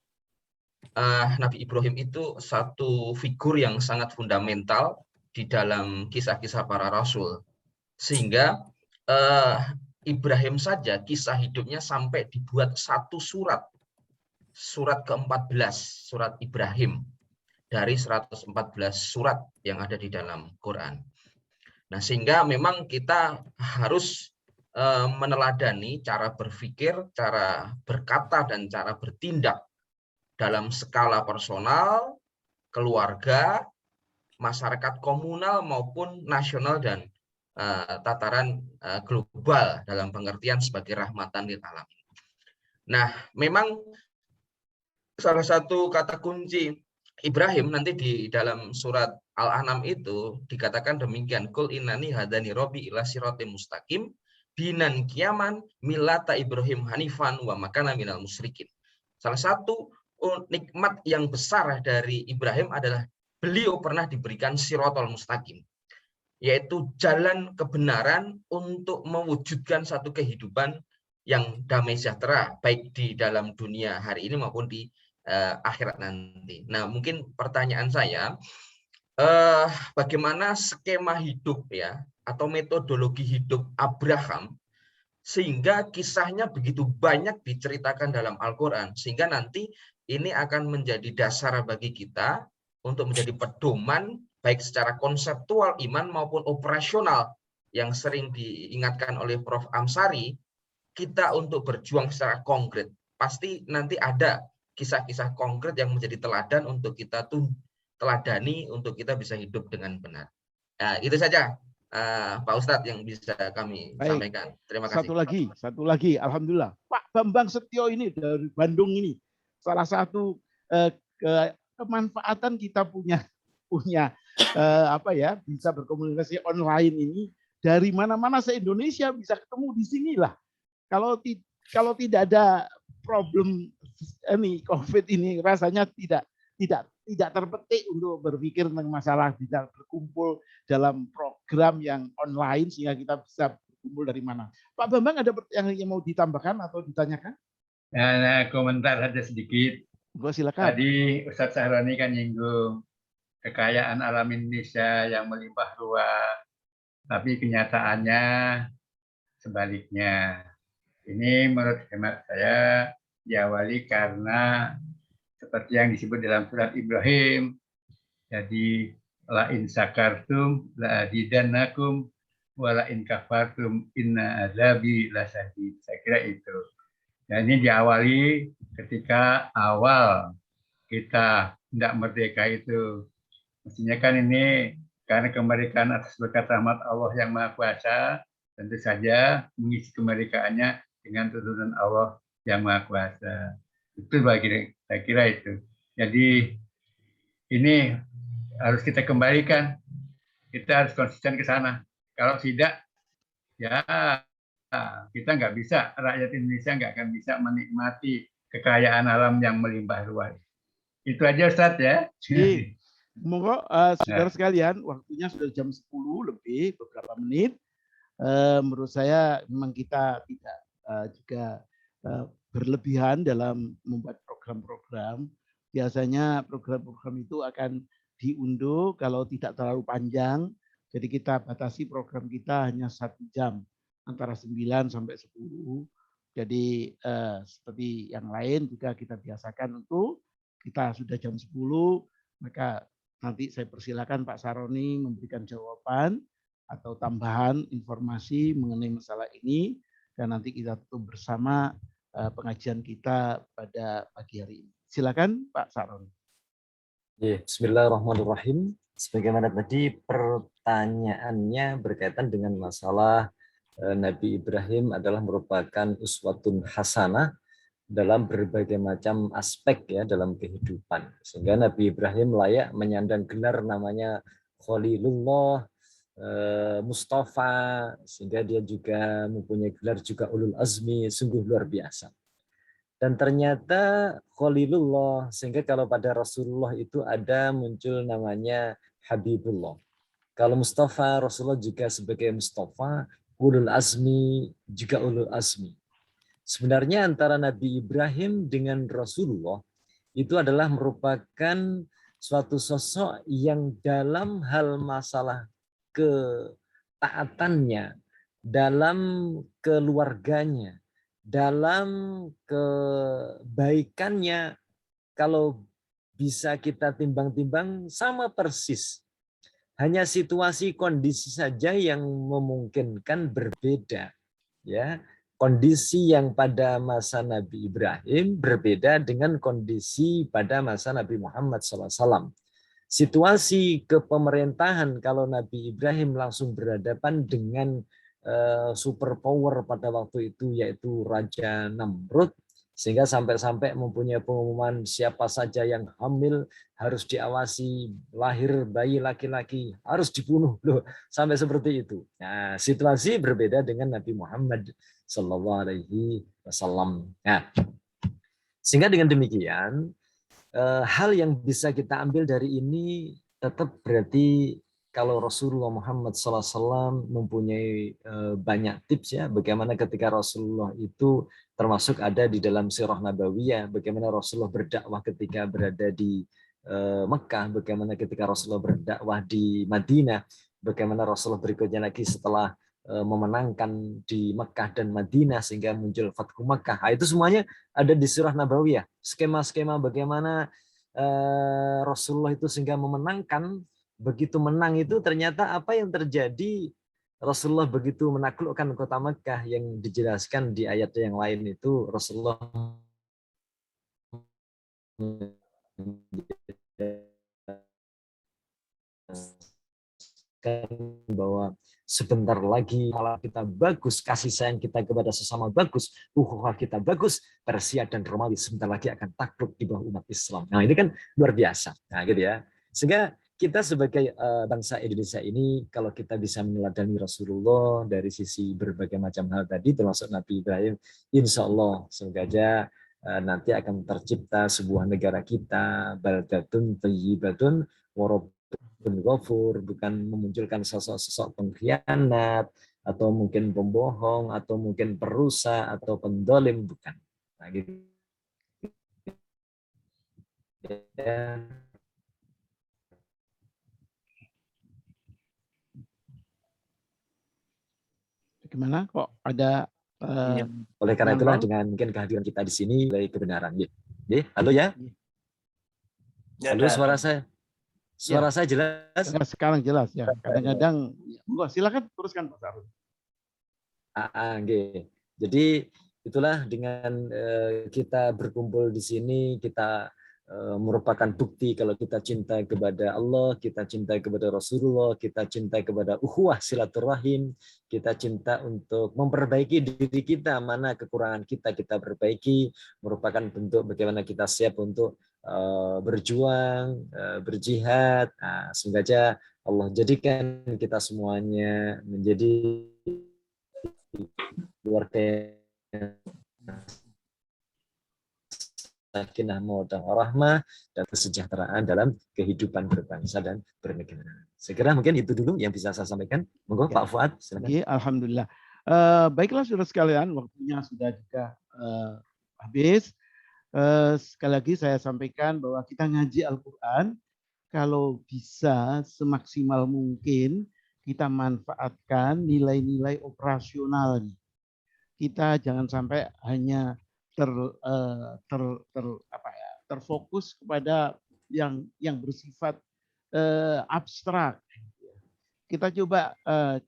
Nabi Ibrahim itu satu figur yang sangat fundamental di dalam kisah-kisah para rasul. Sehingga Ibrahim saja kisah hidupnya sampai dibuat satu surat ke-14, surat Ibrahim dari 114 surat yang ada di dalam Quran. Nah, sehingga memang kita harus meneladani cara berpikir, cara berkata, dan cara bertindak dalam skala personal, keluarga, masyarakat komunal maupun nasional dan tataran global dalam pengertian sebagai rahmatan lil alamin. Nah, memang salah satu kata kunci Ibrahim nanti di dalam surat Al-An'am itu dikatakan demikian, Qul innani hadani robbi ila siratim mustaqim dinan qiyaman millata Ibrahim hanifan wa makana minal musyrikin. Salah satu nikmat yang besar dari Ibrahim adalah beliau pernah diberikan siratal mustaqim, yaitu jalan kebenaran untuk mewujudkan satu kehidupan yang damai sejahtera, baik di dalam dunia hari ini maupun di akhirat nanti. Nah, mungkin pertanyaan saya, bagaimana skema hidup ya, atau metodologi hidup Abraham, sehingga kisahnya begitu banyak diceritakan dalam Al-Quran, sehingga nanti ini akan menjadi dasar bagi kita untuk menjadi pedoman baik secara konseptual iman maupun operasional yang sering diingatkan oleh Prof. Amsari, kita untuk berjuang secara konkret. Pasti nanti ada kisah-kisah konkret yang menjadi teladan untuk kita teladani, untuk kita bisa hidup dengan benar. Nah, itu saja Pak Ustadz yang bisa kami sampaikan. Terima kasih. Satu lagi, alhamdulillah. Pak Bambang Setio ini dari Bandung ini salah satu kemanfaatan kita punya bisa berkomunikasi online ini dari mana-mana se-Indonesia bisa ketemu di sinilah. Kalau tidak ada problem ini COVID ini rasanya tidak terpetik untuk berpikir tentang masalah bisa berkumpul dalam program yang online sehingga kita bisa berkumpul dari mana. Pak Bambang ada yang mau ditambahkan atau ditanyakan? Nah, komentar saja sedikit. Silakan. Tadi Ustadz Sahroni kan nyinggung kekayaan alam Indonesia yang melimpah ruah, tapi kenyataannya sebaliknya. Ini menurut hemat saya diawali karena seperti yang disebut dalam surat Ibrahim, jadi la in sakartum la azidannakum wa la in kafartum inna azabi lasadid. Saya kira itu. Dan ini diawali ketika awal kita tidak merdeka itu. Mestinya kan ini karena kemerdekaan atas berkat rahmat Allah yang Maha Kuasa, tentu saja mengisi kemerdekaannya dengan tuntunan Allah yang Maha Kuasa. Itu saya kira itu. Jadi ini harus kita kembalikan. Kita harus konsisten ke sana. Kalau tidak, ya kita nggak bisa, rakyat Indonesia nggak akan bisa menikmati kekayaan alam yang melimpah ruah. Itu aja Ustadz ya. Monggo saudara sekalian, waktunya sudah jam 10 lebih beberapa menit. Menurut saya memang kita tidak juga berlebihan dalam membuat program-program. Biasanya program-program itu akan diunduh kalau tidak terlalu panjang. Jadi kita batasi program kita hanya 1 jam, antara 9 sampai 10. Jadi seperti yang lain juga kita biasakan untuk kita sudah jam 10, maka nanti saya persilakan Pak Saroni memberikan jawaban atau tambahan informasi mengenai masalah ini, dan nanti kita tutup bersama pengajian kita pada pagi hari ini. Silakan Pak Saroni. Bismillahirrahmanirrahim. Sebagaimana tadi pertanyaannya berkaitan dengan masalah Nabi Ibrahim adalah merupakan uswatun hasanah dalam berbagai macam aspek ya dalam kehidupan. Sehingga Nabi Ibrahim layak menyandang gelar namanya Khalilullah, Mustafa, sehingga dia juga mempunyai gelar juga ulul azmi, sungguh luar biasa. Dan ternyata Khalilullah, sehingga kalau pada Rasulullah itu ada muncul namanya Habibullah. Kalau Mustafa, Rasulullah juga sebagai Mustafa, ulul azmi juga ulul azmi. Sebenarnya antara Nabi Ibrahim dengan Rasulullah itu adalah merupakan suatu sosok yang dalam hal masalah ketaatannya, dalam keluarganya, dalam kebaikannya, kalau bisa kita timbang-timbang sama persis. Hanya situasi kondisi saja yang memungkinkan berbeda. Ya, kondisi yang pada masa Nabi Ibrahim berbeda dengan kondisi pada masa Nabi Muhammad SAW. Situasi kepemerintahan kalau Nabi Ibrahim langsung berhadapan dengan superpower pada waktu itu, yaitu Raja Namrud, sehingga sampai-sampai mempunyai pengumuman siapa saja yang hamil harus diawasi, lahir bayi laki-laki harus dibunuh, loh, sampai seperti itu. Nah, situasi berbeda dengan Nabi Muhammad Sallallahu Alaihi Wasallam. Nah, sehingga dengan demikian hal yang bisa kita ambil dari ini tetap berarti kalau Rasulullah Muhammad SAW mempunyai banyak tips ya, bagaimana ketika Rasulullah itu termasuk ada di dalam Sirah Nabawiyah, bagaimana Rasulullah berdakwah ketika berada di Mekah, bagaimana ketika Rasulullah berdakwah di Madinah, bagaimana Rasulullah berikutnya lagi setelah memenangkan di Mekah dan Madinah sehingga muncul Fathu Mekah. Nah, itu semuanya ada di Sirah Nabawiyah. Skema-skema bagaimana Rasulullah itu sehingga memenangkan, begitu menang itu ternyata apa yang terjadi, Rasulullah begitu menaklukkan kota Mekah yang dijelaskan di ayat yang lain itu Rasulullah bahwa sebentar lagi malah kita bagus, kasih sayang kita kepada sesama bagus, ukhuwah kita bagus, Persia dan Romawi sebentar lagi akan takluk di bawah umat Islam. Nah, ini kan luar biasa. Nah, gitu ya. Sehingga kita sebagai bangsa Indonesia ini, kalau kita bisa meneladani Rasulullah dari sisi berbagai macam hal tadi, termasuk Nabi Ibrahim, insya Allah semoga aja nanti akan tercipta sebuah negara kita, baldatun thayyibatun wa Ghafur, bukan memunculkan sosok-sosok pengkhianat atau mungkin pembohong atau mungkin perusak atau pendolim, bukan. Nah, gitu. Ya. Gimana kok ada Oleh karena itulah dengan mungkin kehadiran kita di sini dari kebenaran. Halo ya. Halo, suara saya. Suara saya jelas? Sekarang jelas ya. Kadang-kadang, silakan teruskan Pak Sarul. Jadi itulah dengan kita berkumpul di sini, kita merupakan bukti kalau kita cinta kepada Allah, kita cinta kepada Rasulullah, kita cinta kepada ukhuwah silaturahim, kita cinta untuk memperbaiki diri kita, mana kekurangan kita perbaiki, merupakan bentuk bagaimana kita siap untuk berjuang, berjihad. Nah, semoga aja Allah jadikan kita semuanya menjadi keluarga sakinah mawaddah warahmah dan kesejahteraan dalam kehidupan berbangsa dan bernegara. Segera mungkin itu dulu yang bisa saya sampaikan. Monggo Pak Fuad, silakan. Alhamdulillah. Baiklah saudara sekalian, waktunya sudah juga habis. Sekali lagi saya sampaikan bahwa kita ngaji Al-Quran, kalau bisa semaksimal mungkin kita manfaatkan nilai-nilai operasionalnya. Kita jangan sampai hanya terfokus kepada yang bersifat abstrak. Kita coba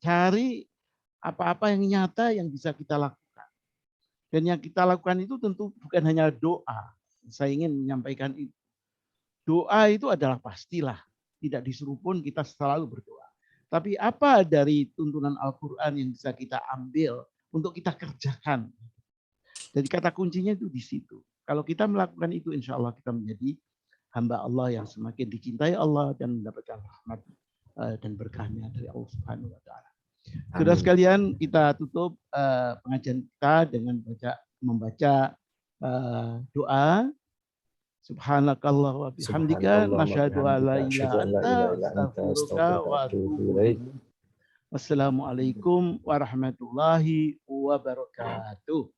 cari apa-apa yang nyata yang bisa kita lakukan. Dan yang kita lakukan itu tentu bukan hanya doa. Saya ingin menyampaikan itu. Doa itu adalah pastilah. Tidak disuruh pun kita selalu berdoa. Tapi apa dari tuntunan Al-Quran yang bisa kita ambil untuk kita kerjakan? Jadi kata kuncinya itu di situ. Kalau kita melakukan itu, insya Allah kita menjadi hamba Allah yang semakin dicintai Allah dan mendapatkan rahmat dan berkahnya dari Allah Subhanahu wa taala. Saudara sekalian, kita tutup pengajian kita dengan membaca doa. Subhanakallah wa bihamdika nasyhadu an la ilaha illa anta astaghfiruka wa atubu ilaik. Wassalamualaikum warahmatullahi wabarakatuh.